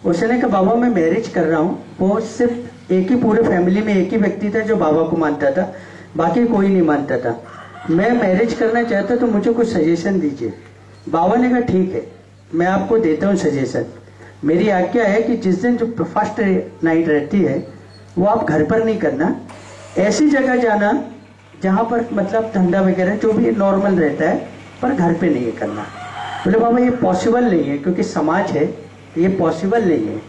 उसने कहा बाबा मैं मैरिज कर रहा हूँ। वो सिर्फ एक ही पूरे फैमिली में एक ही व्यक्ति था जो बाबा को मानता था, बाकी कोई नहीं मानता था। मैं मैरिज करना चाहता तो मुझे कुछ सजेशन दीजिए। बाबा ने कहा ठीक है, मैं आपको देता हूँ सजेशन। मेरी आज्ञा है कि जिस दिन जो फर्स्ट नाइट रहती है वो आप घर पर नहीं करना, ऐसी जगह जाना जहाँ पर मतलब धंधा वगैरह जो भी नॉर्मल रहता है, पर घर पे नहीं करना। बोले बाबा ये पॉसिबल नहीं है, क्योंकि समाज है, ये पॉसिबल नहीं है।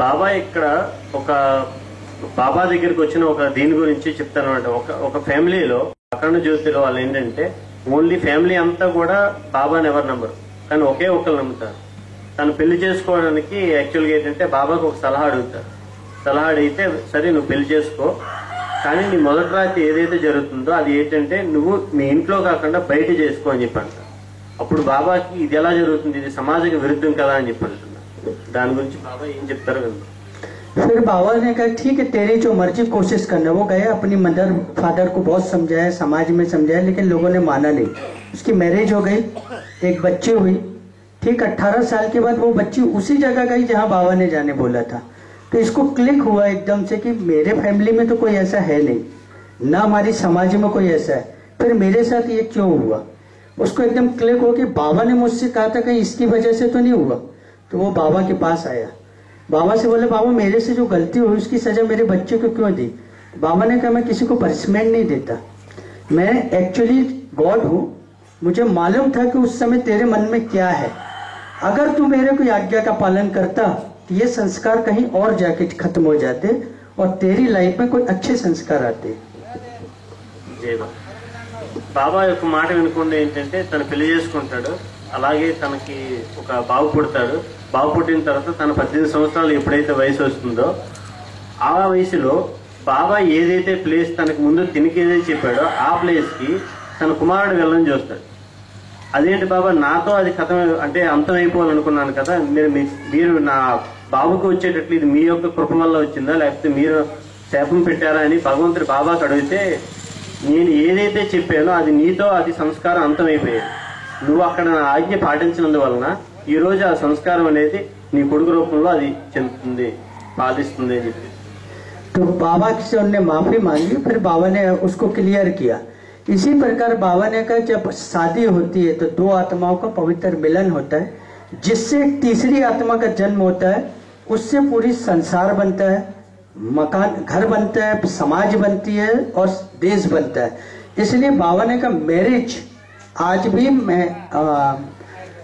బాబా ఇక్కడ బాబా దగ్గరికి వచ్చిన ఒక దీని గురించి చెప్తాను అనమాట. ఒక ఫ్యామిలీలో అఖండ జ్యోతిలో వాళ్ళు ఏంటంటే ఓన్లీ ఫ్యామిలీ అంతా కూడా బాబాని ఎవరు నమ్మరు, కానీ ఒకే ఒక్కరు నమ్ముతారు. తను పెళ్లి చేసుకోవడానికి యాక్చువల్గా ఏంటంటే బాబాకు ఒక సలహా అడుగుతారు. సలహా అడిగితే సరే నువ్వు పెళ్లి చేసుకో, కానీ నీ మొదటి రాత్రి ఏదైతే జరుగుతుందో అది ఏంటంటే నువ్వు మీ ఇంట్లో కాకుండా బయట చేసుకో అని చెప్పి అంటారు. అప్పుడు బాబాకి ఇది ఎలా జరుగుతుంది, ఇది సమాజానికి విరుద్ధం కదా అని చెప్పి అంటున్నారు. దాని గురించి బాబా ఏం చెప్తారు కదా. फिर बाबा ने कहा ठीक है तेरी जो मर्जी कोशिश करना। वो गए, अपनी मदर फादर को बहुत समझाया, समाज में समझाया, लेकिन लोगों ने माना नहीं। उसकी मैरिज हो गई, एक बच्ची हुई। ठीक 18 साल के बाद वो बच्ची उसी जगह गई जहाँ बाबा ने जाने बोला था। तो इसको क्लिक हुआ एकदम से कि मेरे फैमिली में तो कोई ऐसा है नहीं, ना हमारी समाज में कोई ऐसा है, फिर मेरे साथ ये क्यों हुआ। उसको एकदम क्लिक हो कि बाबा ने मुझसे कहा था कहीं इसकी वजह से तो नहीं हुआ। तो वो बाबा के पास आया, बाबा से बोले बाबा मेरे से जो गलती हुई उसकी सजा मेरे बच्चे को क्यों दी। बाबा ने कहा मैं किसी को पनिशमेंट नहीं देता, मैं एक्चुअली गॉड हूँ, मुझे मालूम था कि उस समय तेरे मन में क्या है। अगर तू मेरे को आज्ञा का पालन करता तो ये संस्कार कहीं और जाके खत्म हो जाते और तेरी लाइफ में कोई अच्छे संस्कार आते। బాబా యొక్క మాట వినకుండా ఏంటంటే తను పెళ్లి చేసుకుంటాడు, అలాగే తనకి ఒక బాబు పుడతాడు. బాబు పుట్టిన తర్వాత తన 18 సంవత్సరాలు ఎప్పుడైతే వయసు వస్తుందో ఆ వయసులో బాబా ఏదైతే ప్లేస్ తనకు ముందు తినికి ఏదైతే చెప్పాడో ఆ ప్లేస్ కి తన కుమారుడు వెళ్ళని చూస్తాడు. అదేంటి బాబా నాతో అది కథ అంటే అంతం అయిపోవాలనుకున్నాను కదా, మీరు నా బాబుకు వచ్చేటట్లు ఇది మీ యొక్క కృప వల్ల వచ్చిందా లేకపోతే మీరు శాపం పెట్టారా అని భగవంతుడు బాబాకు అడిగితే నేను ఏదైతే చెప్పానో అది నీతో అది సంస్కారం అంతమైపోయేది, నువ్వు అక్కడ నా ఆజ్ఞ పాటించినందువలన ఈ రోజు ఆ సంస్కారం అనేది నీ కొడుకు రూపంలో అది చెందుతుంది పాలిస్తుంది అని చెప్పి. तो बाबा से उन्होंने माफी मांगी, फिर बाबा ने उसको क्लियर किया। इसी प्रकार बाबा ने कहा जब शादी होती है तो दो आत्माओं का पवित्र मिलन होता है, जिससे तीसरी आत्मा का जन्म होता है, उससे पूरी संसार बनता है, मकान घर बनता है, समाज बनती है और देश बनता है। इसलिए बाबा ने कहा मैरिज आज भी मैं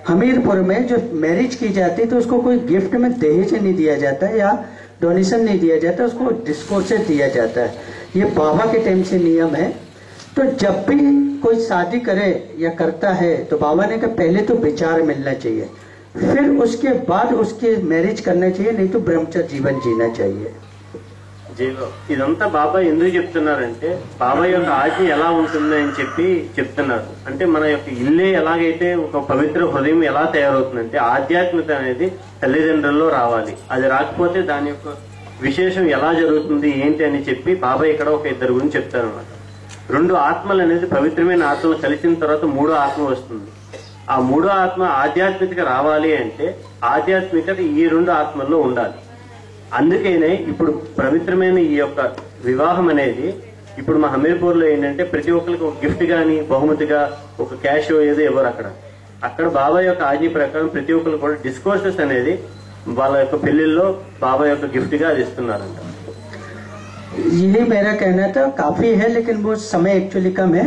हमीरपुर में जो मैरिज की जाती है तो उसको कोई गिफ्ट में दहेज नहीं दिया जाता या डोनेशन नहीं दिया जाता, उसको डिस्कोर्सेस दिया जाता है। ये बाबा के टाइम से नियम है। तो जब भी कोई शादी करे या करता है तो बाबा ने कहा पहले तो विचार मिलना चाहिए, फिर उसके बाद उसकी मैरिज करना चाहिए, नहीं तो ब्रह्मचर्य जीवन जीना चाहिए। ఇదంతా బాబా ఎందుకు చెప్తున్నారంటే బాబా యొక్క ఆజ్ఞ ఎలా ఉంటుంది అని చెప్పి చెప్తున్నారు. అంటే మన యొక్క ఇల్లే ఎలాగైతే ఒక పవిత్ర హృదయం ఎలా తయారవుతుందంటే ఆధ్యాత్మికత అనేది తల్లిదండ్రుల్లో రావాలి, అది రాకపోతే దాని యొక్క విశేషం ఎలా జరుగుతుంది ఏంటి అని చెప్పి బాబా ఇక్కడ ఒక ఇద్దరు గురించి చెప్తారన్నమాట. 2 ఆత్మలు అనేది పవిత్రమైన ఆత్మలు కలిసిన తర్వాత 3వ ఆత్మ వస్తుంది. ఆ 3వ ఆత్మ ఆధ్యాత్మికత రావాలి అంటే ఆధ్యాత్మికత ఈ 2 ఆత్మల్లో ఉండాలి. అందుకనే ఇప్పుడు పవిత్రమైన ఈ యొక్క వివాహం అనేది ఇప్పుడు మా హమీర్పూర్ లో ఏంటంటే ప్రతి ఒక్కరికి ఒక గిఫ్ట్ గాని బహుమతిగా ఒక క్యాష్ ఏదో ఎవరు అక్కడ బాబా యొక్క ఆజ్ఞ ప్రకారం ప్రతి ఒక్కరు కూడా డిస్కోర్సెస్ అనేది వాళ్ళ యొక్క పెళ్లిల్లో బాబా యొక్క గిఫ్ట్ గా అది ఇస్తున్నారంట. यही मेरा कहना था, काफी है लेकिन वो समय एक्चुअली कम है।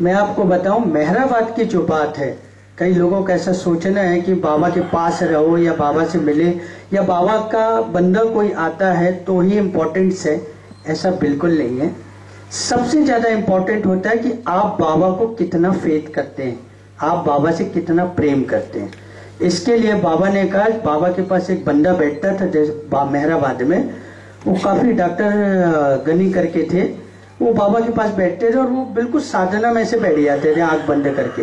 मैं आपको बताऊं, मेहराबाद की जो बात है, कई लोगों का ऐसा सोचना है कि बाबा के पास रहो या बाबा से मिले या बाबा का बंदा कोई आता है तो ही इम्पोर्टेंस है। ऐसा बिल्कुल नहीं है। सबसे ज्यादा इम्पोर्टेंट होता है कि आप बाबा को कितना फेथ करते हैं, आप बाबा से कितना प्रेम करते हैं। इसके लिए बाबा ने कहा, बाबा के पास एक बंदा बैठता था जैसे मेहराबाद में, वो काफी डॉक्टर गनी करके थे, वो बाबा के पास बैठते थे और वो बिल्कुल साधना में से बैठ जाते थे आंख बंद करके।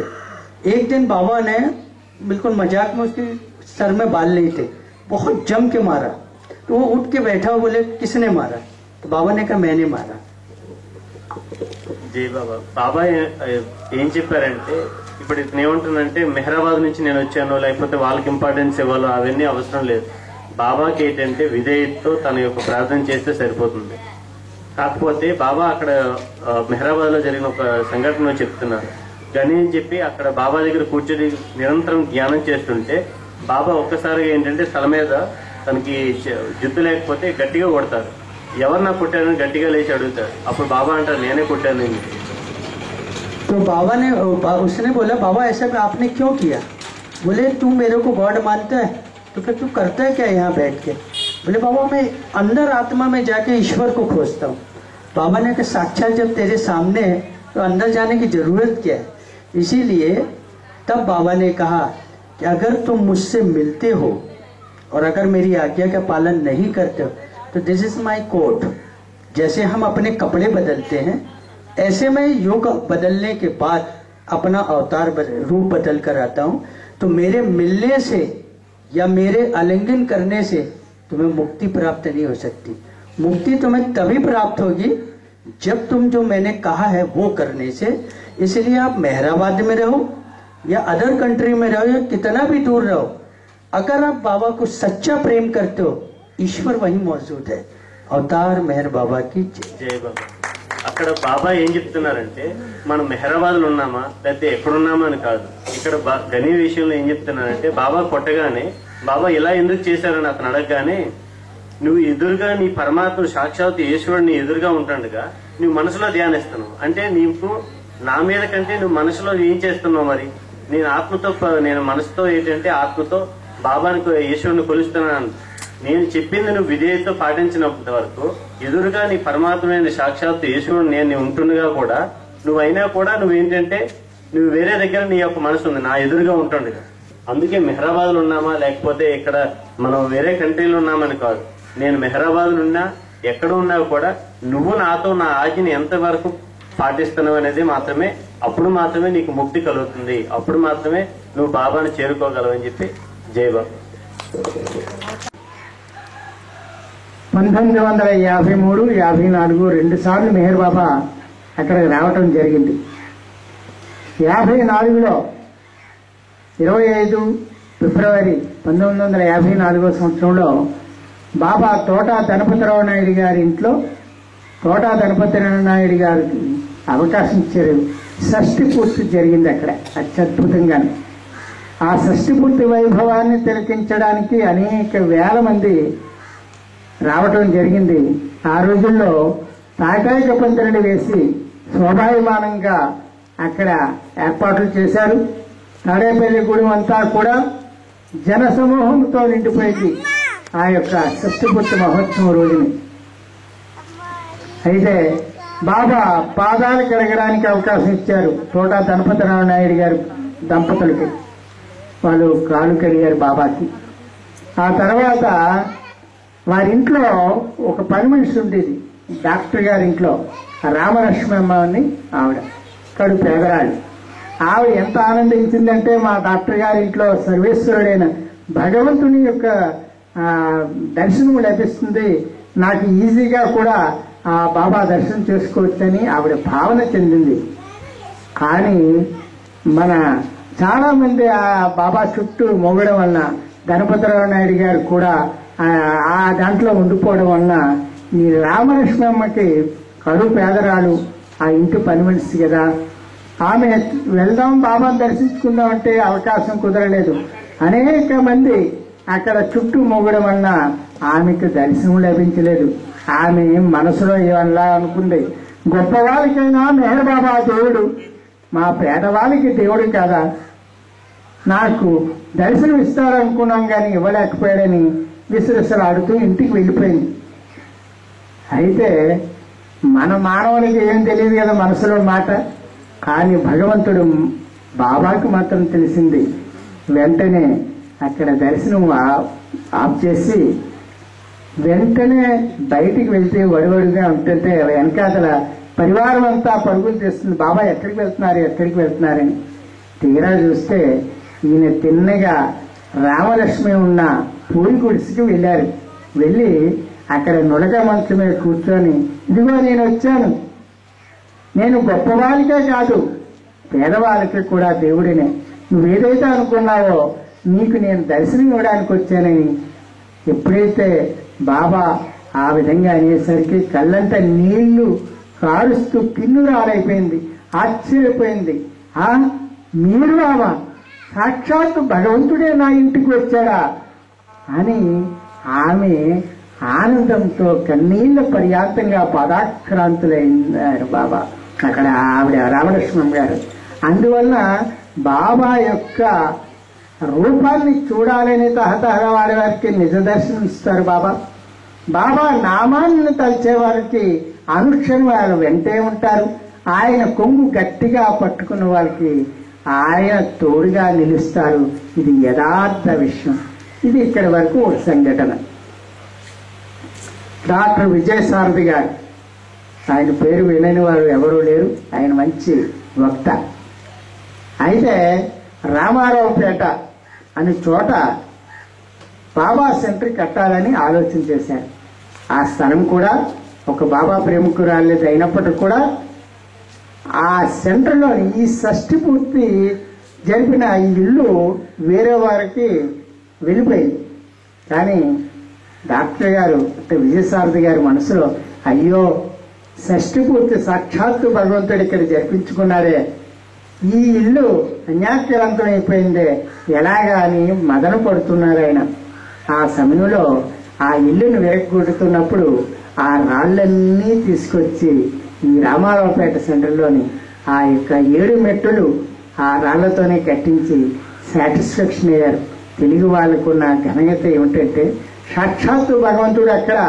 एक दिन बाबा ने बिल्कुल मजाक में उसके सर में बाल नहीं थे, बहुत जम के मारा, तो वो उठ के बैठा और बोले किसने मारा? तो बाबा ने कहा मैंने मारा। జై బాబా. బాబా ఏం చెప్పారంటే, ఇప్పుడు ఇతను ఏమంటున్నానంటే మెహరాబాద్ నుంచి నేను వచ్చాను లేకపోతే వాళ్ళకి ఇంపార్టెన్స్ ఇవ్వాలి అవన్నీ అవసరం లేదు. బాబాకి ఏంటంటే విధేయతతో తన యొక్క ప్రార్థన చేస్తే సరిపోతుంది. కాకపోతే బాబా అక్కడ మెహరాబాద్ లో జరిగిన ఒక సంఘటన చెప్తున్నారు. గని అని చెప్పి అక్కడ బాబా దగ్గర కూర్చొని నిరంతరం ధ్యానం చేస్తుంటే బాబా ఒక్కసారిగా ఏంటంటే తల మీద తనకి జుట్టు లేకపోతే గట్టిగా కొడతారు. ఎవరన్నా కొట్టారని గట్టిగా లేచి అడుగుతారు. అప్పుడు బాబా అంటారు నేనే కొట్టాను. तो बाबा ने उसने बोला बाबा ऐसा आपने क्यों किया? बोले तू मेरे को गॉड मानता है तो फिर तू करता है क्या यहाँ बैठ के? बोले बाबा मैं अंदर आत्मा में जाके ईश्वर को खोजता हूँ। बाबा ने कहा साक्षात जब तेरे सामने है तो अंदर जाने की जरूरत क्या है? इसीलिए तब बाबा ने कहा कि अगर तुम मुझसे मिलते हो और अगर मेरी आज्ञा का पालन नहीं करते हो तो दिस इज माई कोड। जैसे हम अपने कपड़े बदलते हैं ऐसे मैं योग बदलने के बाद अपना अवतार रूप बदल कर आता हूँ। तो मेरे मिलने से या मेरे आलिंगन करने से तुम्हें मुक्ति प्राप्त नहीं हो सकती। मुक्ति तुम्हें तभी प्राप्त होगी जब तुम जो मैंने कहा है वो करने से। इसलिए आप मेहराबाद में रहो या अदर कंट्री में रहो या कितना भी दूर रहो, अगर आप बाबा को सच्चा प्रेम करते हो ईश्वर वहीं मौजूद है। अवतार मेहर बाबा की జై బాబా. అక్కడ బాబా ఏం చెప్తున్నారంటే మనం మెహరాబాద్ లో ఉన్నామా లేకపోతే ఎక్కడున్నామా అని కాదు. ఇక్కడ గని విషయంలో ఏం చెప్తున్నారంటే బాబా కొట్టగానే బాబా ఇలా ఎందుకు చేశారని అతను అడగగానే నువ్వు ఎదురుగా నీ పరమాత్మ సాక్షాత్ ఈశ్వరుని ఎదురుగా ఉంటాడుగా నువ్వు మనసులో ధ్యానిస్తున్నావు అంటే నీకు నా మీద కంటే నువ్వు మనసులో ఏం చేస్తున్నావు? మరి నేను ఆత్మతో నేను మనసుతో ఏంటంటే ఆత్మతో బాబానికి ఈశ్వరుని కొలుస్తున్నాను. నేను చెప్పింది నువ్వు విధేయతతో పాటించినంత వరకు ఎదురుగా నీ పరమాత్మైన సాక్షాత్ ఈశ్వరుడు నేను ఉంటుండగా కూడా నువ్వైనా కూడా నువ్వేంటంటే నువ్వు వేరే దగ్గర నీ యొక్క మనసు ఉంది, నా ఎదురుగా ఉంటుండగా. అందుకే మెహరాబాద్ లో ఉన్నామా లేకపోతే ఇక్కడ మనం వేరే కంట్రీలో ఉన్నామని కాదు. నేను మెహరాబాద్ లో ఉన్నా ఎక్కడ ఉన్నా కూడా నువ్వు నాతో నా ఆజ్ఞని ఎంత వరకు పాటిస్తున్నావు అనేది మాత్రమే, అప్పుడు మాత్రమే నీకు ముక్తి కలుగుతుంది, అప్పుడు మాత్రమే నువ్వు బాబాని చేరుకోగలవు అని చెప్పి జై బాబా. 1953-54 రెండు సార్లు మెహర్ బాబా అక్కడికి రావటం జరిగింది. 54లో 25 ఫిబ్రవరి 1954 సంవత్సరంలో బాబా తోటా ధనపతిరావు నాయుడు గారి ఇంట్లో తోటా ధనపతిరావు నాయుడు గారికి అవకాశం ఇచ్చారు. షష్ఠి పూర్తి జరిగింది అక్కడ అత్యద్భుతంగా. ఆ షష్ఠి పూర్తి వైభవాన్ని తిలకించడానికి అనేక వేల మంది రావటం జరిగింది. ఆ రోజుల్లో తాకాయిక పందిరిని వేసి శోభాయమానంగా అక్కడ ఏర్పాట్లు చేశారు. తాడేపల్లి గుడి అంతా కూడా జన సమూహంతో నిండిపోయింది ఆ యొక్క షష్ఠిపూర్తి మహోత్సవం రోజుని. అయితే బాబా పాదాలు కడగడానికి అవకాశం ఇచ్చారు తోటా ధనపతిరావు నాయుడు గారు దంపతులకి. వాళ్ళు కాలు కడిగారు బాబాకి. ఆ తర్వాత వారింట్లో ఒక పని మనిషి ఉండేది డాక్టర్ గారి ఇంట్లో, రామలక్ష్మమ్మ అని ఆవిడ, కడు పేదరాడు. ఆవిడ ఎంత ఆనందించిందంటే మా డాక్టర్ గారి ఇంట్లో సర్వేశ్వరుడైన భగవంతుని యొక్క దర్శనం లభిస్తుంది, నాకు ఈజీగా కూడా ఆ బాబా దర్శనం చేసుకోవచ్చని ఆవిడ భావన చెందింది. కానీ మన చాలా మంది ఆ బాబా చుట్టూ మొగడం వలన గణపతిరావు నాయుడు గారు కూడా ఆ దాంట్లో ఉండిపోవడం వలన ఈ రామలక్ష్మమ్మకి కడు పేదరాలు, ఆ ఇంటి పని మనిషి కదా, ఆమె వెళ్దాం బాబాను దర్శించుకుందాం అంటే అవకాశం కుదరలేదు. అనేక మంది అక్కడ చుట్టూ మొగడం వలన ఆమెకు దర్శనం లభించలేదు. ఆమె మనసులో ఏమన్నా అనుకుంది, గొప్పవారికైనా మెహర్ బాబా దేవుడు, మా పేదవాళ్ళకి దేవుడు కాదా, నాకు దర్శనం ఇస్తారనుకున్నాం కానీ ఇవ్వలేకపోయాడని విసరిసలాడుతూ ఇంటికి వెళ్ళిపోయింది. అయితే మన మానవునికి ఏం తెలియదు కదా మనసులో మాట, కానీ భగవంతుడు బాబాకి మాత్రం తెలిసింది. వెంటనే అక్కడ దర్శనం ఆఫ్ చేసి వెంటనే బయటికి వెళ్తే వడివడిగా ఉంటుంటే వెనకాతల పరివారం అంతా పరుగులు చేస్తుంది. బాబా ఎక్కడికి వెళ్తున్నారని తీరా చూస్తే ఈయన తిన్నగా రామలక్ష్మి ఉన్న పూరి గుడిసికి వెళ్ళారు. వెళ్ళి అక్కడ నులక మంచం మీద కూర్చొని, ఇదిగో నేను వచ్చాను, నేను గొప్పవాళ్ళకే కాదు పేదవాళ్ళకి కూడా దేవుడినే, నువ్వేదైతే అనుకున్నావో నీకు నేను దర్శనం ఇవ్వడానికి వచ్చానని ఎప్పుడైతే బాబా ఆ విధంగా అనేసరికి కళ్ళంతా నీళ్లు కారుస్తూ కిన్నురాలైపోయింది. ఆశ్చర్యపోయింది. మీరు బాబా సాక్షాత్తు భగవంతుడే నా ఇంటికి వచ్చాడా అని ఆమె ఆనందంతో కన్నీళ్ల పర్యాంతంగా పదాక్రాంతులైనారు బాబా. అక్కడ ఆవిడ రామలక్ష్మణ్ గారు. అందువల్ల బాబా యొక్క రూపాన్ని చూడాలని తహతహ వారి వారికి నిజ దర్శనం ఇస్తారు బాబా. బాబా నామాన్ని తలిచే వారికి అనుక్షణం వారు వెంటే ఉంటారు. ఆయన కొంగు గట్టిగా పట్టుకున్న వాళ్ళకి ఆయన తోడుగా నిలుస్తారు. ఇది యథార్థ విషయం. ఇది ఇక్కడి వరకు ఒక సంఘటన. డాక్టర్ విజయసారథి గారు, ఆయన పేరు వినని వారు ఎవరూ లేరు. ఆయన మంచి వక్త. అయితే రామారావుపేట అనే చోట బాబా సెంటర్ కట్టాలని ఆలోచన చేశారు. ఆ స్థలం కూడా ఒక బాబా ప్రేమికురాలేదు అయినప్పటికీ కూడా ఆ సెంటర్లోని ఈ షష్ఠి పూర్తి జరిపిన ఈ ఇల్లు వేరే వారికి వెళ్ళిపోయింది. కానీ డాక్టర్ గారు అంటే విజయసారథి గారి మనసులో, అయ్యో షష్ఠి పూర్తి సాక్షాత్తు భగవంతుడు ఇక్కడ జరిపించుకున్నారే, ఈ ఇల్లు అన్యాక్రాంతం అయిపోయిందే, ఎలాగా అని మదన పడుతున్నారు ఆయన. ఆ సమయంలో ఆ ఇల్లును విరగొడుతున్నప్పుడు ఆ రాళ్లన్నీ తీసుకొచ్చి ఈ రామారావుపేట సెంటర్లోని ఆ యొక్క 7 మెట్టులు ఆ రాళ్లతోనే కట్టించి సాటిస్ఫాక్షన్ అయ్యారు. తెలుగు వాళ్ళకున్న ఘనత ఏమిటంటే సాక్షాత్తు భగవంతుడు అక్కడ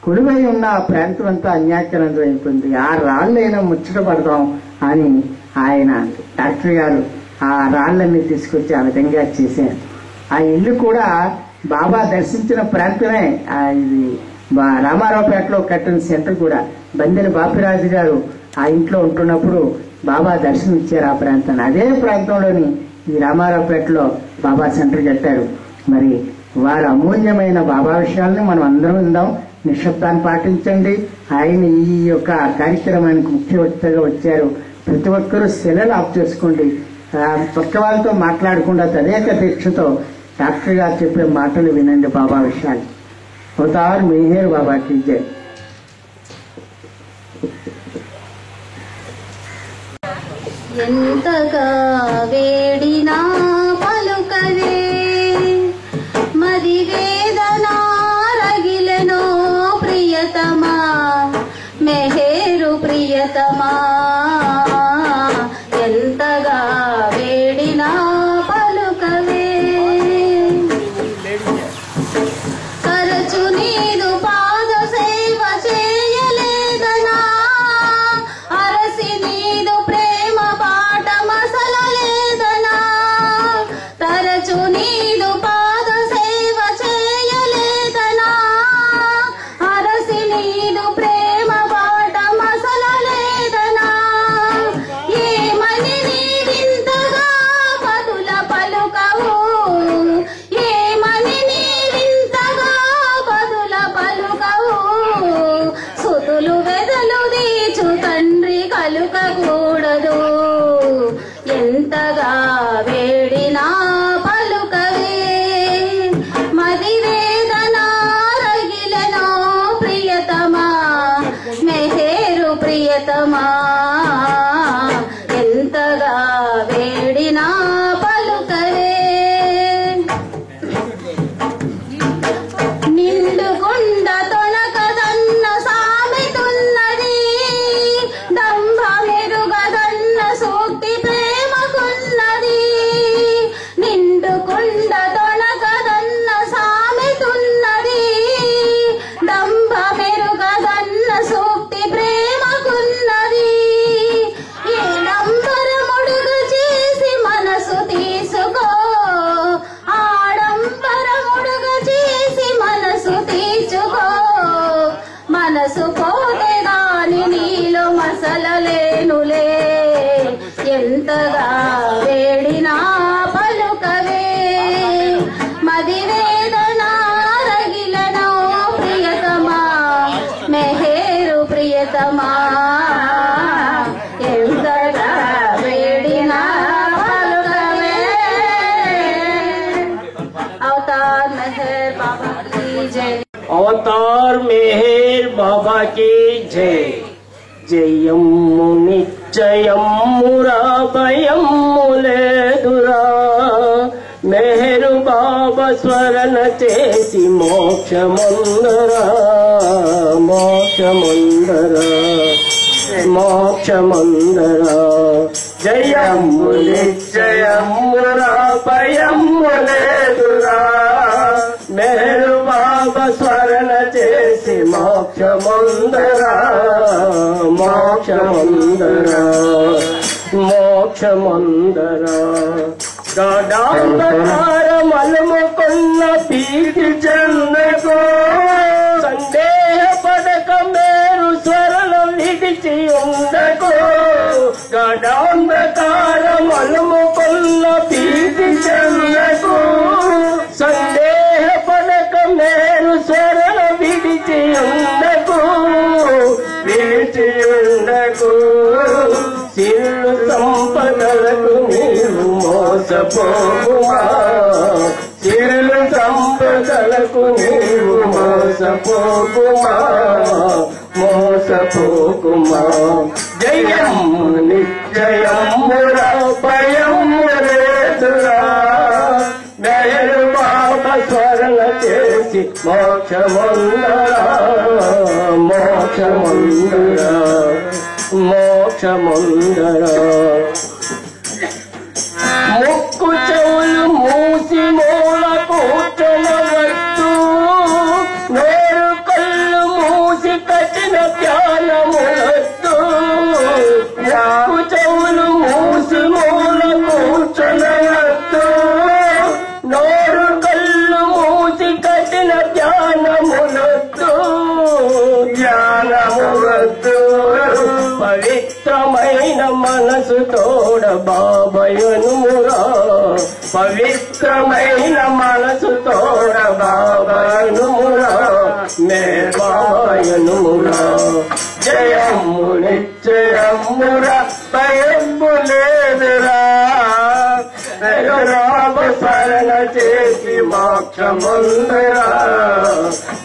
కొలువై ఉన్న ఆ ప్రాంతం అంతా అన్యాక్రాంతం అయిపోయింది. ఆ రాళ్ళైనా ముచ్చట పడదాం అని ఆయన డాక్టర్ గారు ఆ రాళ్లన్నీ తీసుకొచ్చి ఆ విధంగా చేశారు. ఆ ఇల్లు కూడా బాబా దర్శించిన ప్రాంతమే. ఇది రామారావుపేటలో కట్టిన సెంటర్ కూడా బందెల బాపిరాజు గారు ఆ ఇంట్లో ఉంటున్నప్పుడు బాబా దర్శనం ఇచ్చారు ఆ ప్రాంతాన్ని. అదే ప్రాంతంలోని ఈ రామారావుపేటలో బాబా సెంటర్ కట్టారు. మరి వారి అమూల్యమైన బాబా విషయాలను మనం అందరం విందాం. నిశ్శబ్దాన్ని పాటించండి. ఆయన ఈ యొక్క కార్యక్రమానికి ముఖ్య వ్యక్తిగా వచ్చారు. ప్రతి ఒక్కరూ సెలవులు ఆఫ్ చేసుకోండి. పక్క వాళ్ళతో మాట్లాడకుండా తదేక దీక్షతో డాక్టర్ గారు చెప్పే మాటలు వినండి బాబా విషయాలు. అవతార్ మెహర్ బాబాకి జై. ఎంతగా వేడినా పలుకవే మరి వేదన రగిలెనో ప్రియతమా మెహేరు ప్రియతమా. ఎంతగా వేడినా పలుకవే తరచు నీదు పాద సేవ చేయలేదనా అరసి నీదు ప్రేమ పాట మసలలేదనా తరచు నీదు పాద సేవ చేయలేదనా అరసి నీదు ప్రేమ పాట మసలలేదనా. ఏమని నీవింతగా పదుల పలుకవు ఏమని నీవింతగా పదుల పలుకవు సుతులు వెదలు దీచు తండ్రి కలుకకూడదు. ఎంతగా వేడినా పలుకవే మది వేదన రగిలెనో ప్రియతమా మెహేరు ప్రియతమా. ఎంతగా వేడినా పలుకవే నిండుకుండ తొనకదన్న సామెతున్నది దంభ మెరుగదన్న సూక్తి మనసు పోతే గాని నీలో మసలలేనులే ఎంతగా వేడినా పలుకవే మది వేదన రగిలనో ప్రియతమా మెహేరు ప్రియతమా ఎంతగా వేడినా పలుకవే అవతార్ మెహర్ బాబా की जय अवतार मेहर बाबा की जय जयम्मु निश्चयम्मुरा भयम्मुलेदुरा मेहरु बाबा स्मरण చేసి మోక్షమందరా మోక్షమందరా మోక్షమందరా జయమ్ము నిశ్చయమ్మురా భయమ్ములేదురా మెహరు బాబా స్మరణ చేసి మోక్షమందరా మోక్షమందరా మోక్షమందరా గాఢాంధకార మలముకున్న పీతి చెందకో సందేహ పడక మేరు స్వరణ విడిచి ఉండకో గాఢాంధకార మలముకున్న పీతి చెందకో సందేహ పడక మేరు స్వరణ విడిచి ఉండకో విడిచి ఉండకో సిల్లు సంపదలకు నీవు మోసపోకుమా సిల్లు సంపదలకు నీవు మోసపోకుమా మోసపోకుమా జయమ్ము నిశ్చయమ్మురా భయమ్ములేదురా మెహరు బాబా స్మరణ చేసి మోక్షమందరా మోక్షమందరా మోక్షమందరా ముక్కు చెవులు మూసి మూల కూర్చొనవద్దు నేరు కళ్ళు మూసి కఠిన ధ్యానములద్దు ముక్కు చెవులు మూసి మూల కూర్చొనవద్దు నోరు కళ్ళు మూసి కఠిన ధ్యానములద్దు ధ్యానములద్దు పవిత్రమైన మనసు తోడ బాబయనుమురా పవిత్రమైన మనసు తోడ బాబయనుమురా మే బాబయనుమురా జయమ్ము నిశ్చయమ్మురా భయమ్ములేదురా రామ శరణ చేసి మోక్షమందరా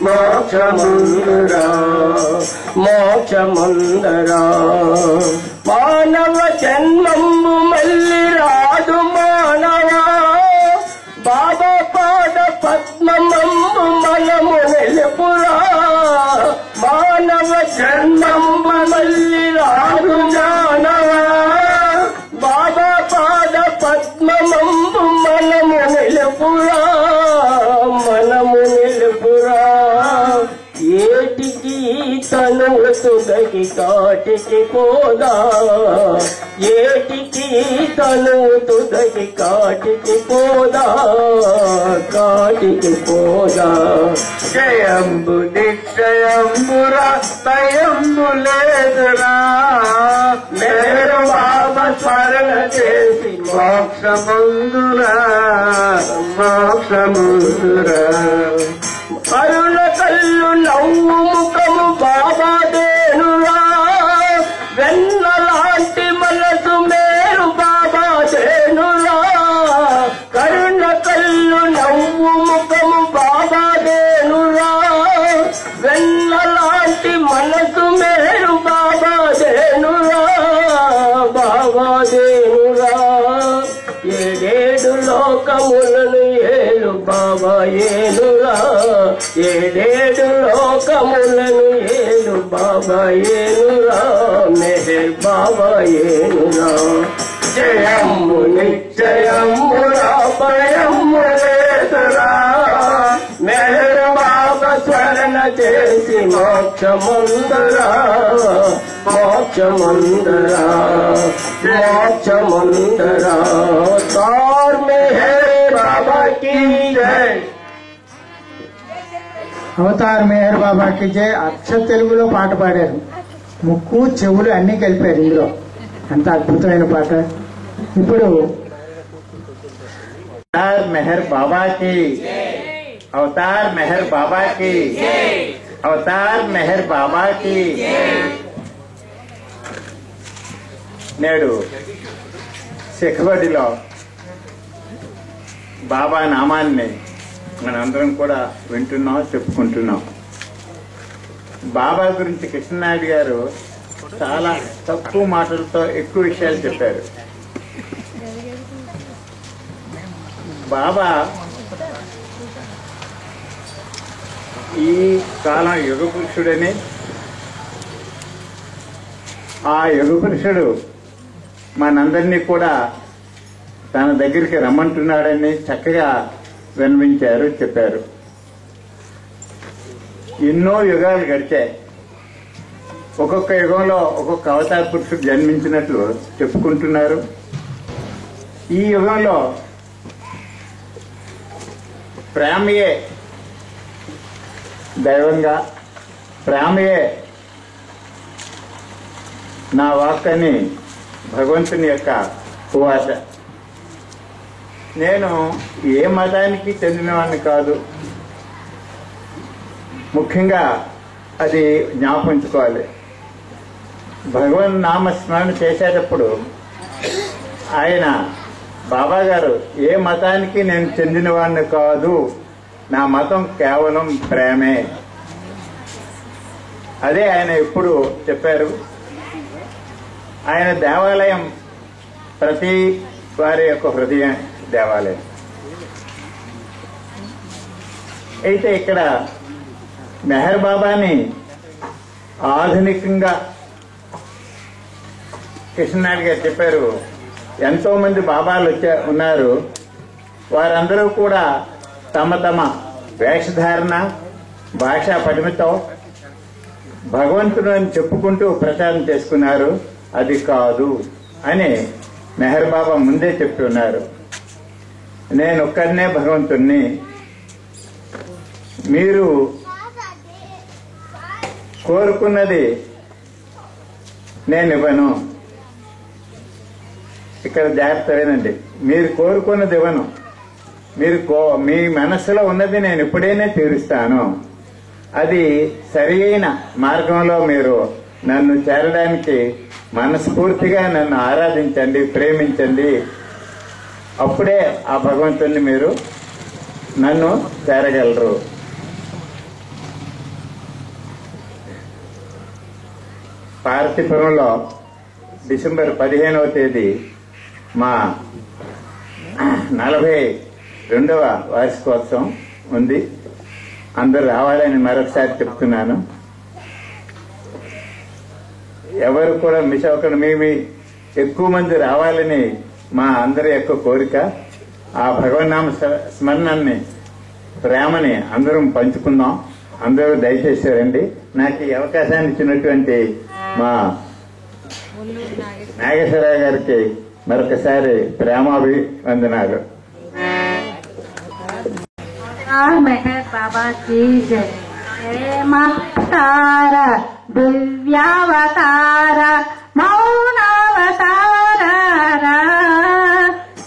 మోక్షమందరా మోక్షమందరా మానవ జన్మము మళ్ళీ రాదు మానవా బాబా పాద పద్మమంబు మనము నిలుపురా మానవ జన్మము మళ్ళీ రాదు మానవా బాబా పాద పద్మమంబు మనము నిలుపురా మనము నిలుపురా ఏటికి తను తుదకి కాటికి పోదా ఏటికి తను తుదకి కాటికి పోదా కాటికి పోదా జయంబు నిశ్చయంబురా భయంబు లేదురా మేరు బాబా స్మరణ చేసి మోక్షమందురా మోక్షమందురా అరుణ కళ్ళు నవ్వు ముఖము బాబా దేనురా వెన్నలాంటి మనసు మేరు బాబా దేనురా కరుణ కళ్ళు నవ్వు ముఖము బాబా దేనురా వెన్నలాంటి మనసు మేరు బాబా దేనురా బాబా దేనురా ఏడేడు లోకములను ఏలు బాబా ఏనురా ఏడేడు లోకములను ఏలు బాబా ఏనురా మెహర్ బాబా ఏనురా జయమ్ము నిశ్చయమ్మురా భయమ్ము లేదురా మెహర్ బాబా స్మరణ చేసి మోక్షమందరా మోక్షమందరా మోక్షమందరా तार में है बाबा की जय అవతార్ మెహర్ బాబాకి జై అక్ష తెలుగులో పాట పాడారు. ముక్కు చెవులు అన్ని కలిపారు ఇందులో. అంత అద్భుతమైన పాట. ఇప్పుడు అవతార్ మెహర్ బాబాకి, అవతార్ మెహర్ బాబాకి, అవతార్ మెహర్ బాబాకి. నేడు శిఖవడిలో బాబా నామాన్ని మనందరం కూడా వింటున్నాం, చెప్పుకుంటున్నాం. బాబా గురించి కృష్ణనాయుడు గారు చాలా తక్కువ మాటలతో ఎక్కువ విషయాలు చెప్పారు. బాబా ఈ కాలం యుగ పురుషుడని, ఆ యుగ పురుషుడు మనందరినీ కూడా తన దగ్గరికి రమ్మంటున్నాడని చక్కగా వినిపించారు, చెప్పారు. ఎన్నో యుగాలు గడిచాయి. ఒక్కొక్క యుగంలో ఒక్కొక్క అవతార పురుషుడు జన్మించినట్లు చెప్పుకుంటున్నారు. ఈ యుగంలో ప్రేమయే దైవంగా, ప్రేమయే నా వాక్ అని భగవంతుని యొక్క ఉపవాస. నేను ఏ మతానికి చెందినవాడిని కాదు. ముఖ్యంగా అది జ్ఞాపకించుకోవాలి. భగవన్ నామస్మరణ చేసేటప్పుడు ఆయన బాబా గారు ఏ మతానికి నేను చెందినవాడిని కాదు, నా మతం కేవలం ప్రేమే, అదే ఆయన ఎప్పుడు చెప్పారు. ఆయన దేవాలయం ప్రతి వారి యొక్క హృదయ దేవాలయం. అయితే ఇక్కడ మెహర్ బాబాని ఆధునికంగా కృష్ణనాయుడు గారు చెప్పారు. ఎంతో మంది బాబాలు ఉన్నారు. వారందరూ కూడా తమ తమ వేషధారణ, భాషా పటిమతో భగవంతుడు అని చెప్పుకుంటూ ప్రచారం చేసుకున్నారు. అది కాదు అని మెహర్ బాబా ముందే చెప్పి ఉన్నారు. నేను ఒక్కడనే భగవంతుణ్ణి, మీరు కోరుకున్నది నేను ఇవ్వను. ఇక్కడ జాగ్రత్త లేదండి. మీరు కోరుకున్నది ఇవ్వను. మీ మనసులో ఉన్నది నేను ఎప్పుడైనా తీరుస్తాను. అది సరి అయిన మార్గంలో మీరు నన్ను చేరడానికి మనస్ఫూర్తిగా నన్ను ఆరాధించండి, ప్రేమించండి. అప్పుడే ఆ భగవంతుని మీరు నన్ను చేరగలరు. పార్వతీపురంలో డిసెంబర్ 15వ తేదీ మా 42వ వార్షికోత్సవం ఉంది. అందరూ రావాలని మరొకసారి చెప్తున్నాను. ఎవరు కూడా మిస్ అవ్వకుండా మీ ఎక్కువ మంది రావాలని మా అందరి యొక్క కోరిక. ఆ భగవన్నామ స్మరణాన్ని, ప్రేమని అందరం పంచుకుందాం. అందరూ దయచేసి రండి. నాకు ఈ అవకాశాన్ని ఇచ్చినటువంటి మా నాగేశ్వరరావు గారికి మరొకసారి ప్రేమాభివందనాలు. మెహర్ బాబా की जय. प्रेमावतार दिव्यावतार मौनावतार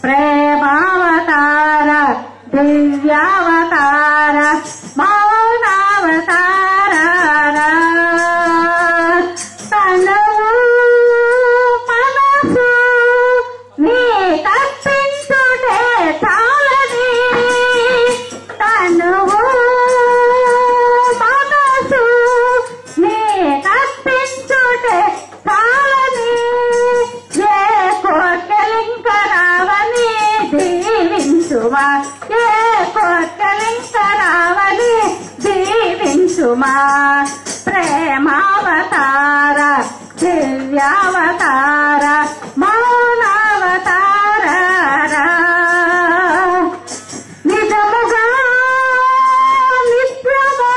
प्रेमावतार दिव्यावतार मौनावतार तनुవు మనసు నీ కప్పించుటే చాలని తనువు మనసు నీ కప్పించుటే చాలని ఏ కోర్కెలింకరావని దీవించుమా ఏ కోర్కెలింకరావని దీవించుమా ప్రేమావతార దివ్యావతార మౌనావతార నిజముగా నిత్యము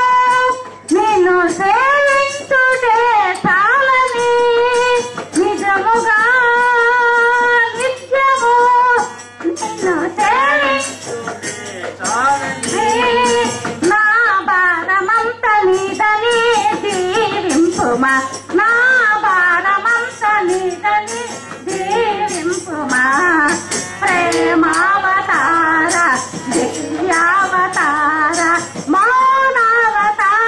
నిన్ను సేవించుటే చాలని నిజముగా నిత్యము నిన్ను సేవించుటే చాలని నా భారమంతా దీవింపుమా నా బాలమంస నీదని దీవింపుమా ప్రేమావతార దివ్యావతార మౌనావతార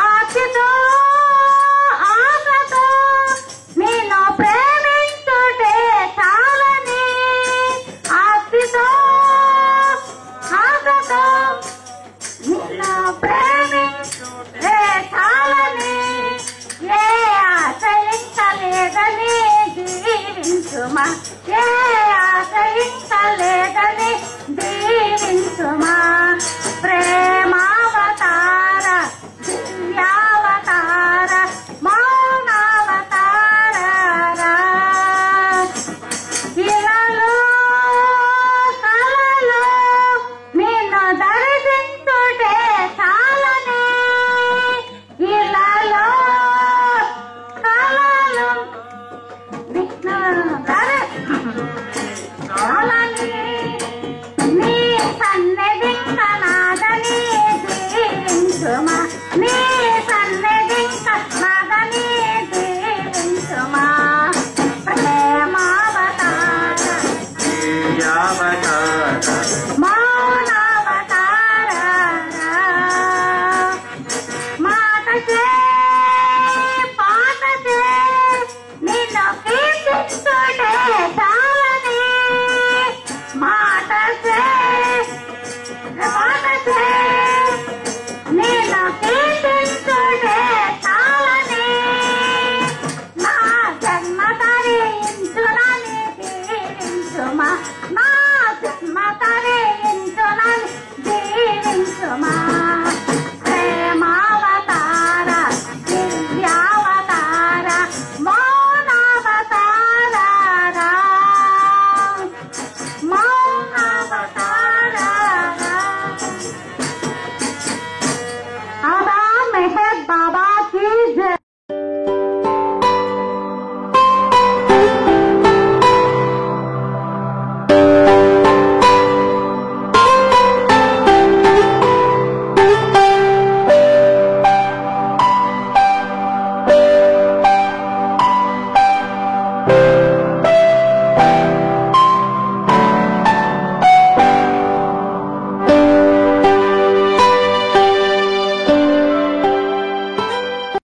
ఆశతో ఆశతో నేను ప్రేమించుటే చాలని ఆశతో ఆశతో నిన్ను ప్రేమించుటే చాలని ఏ ఆశయించలేదని దీవించుమా ఏ ఆశయించలేదని దీవించుమా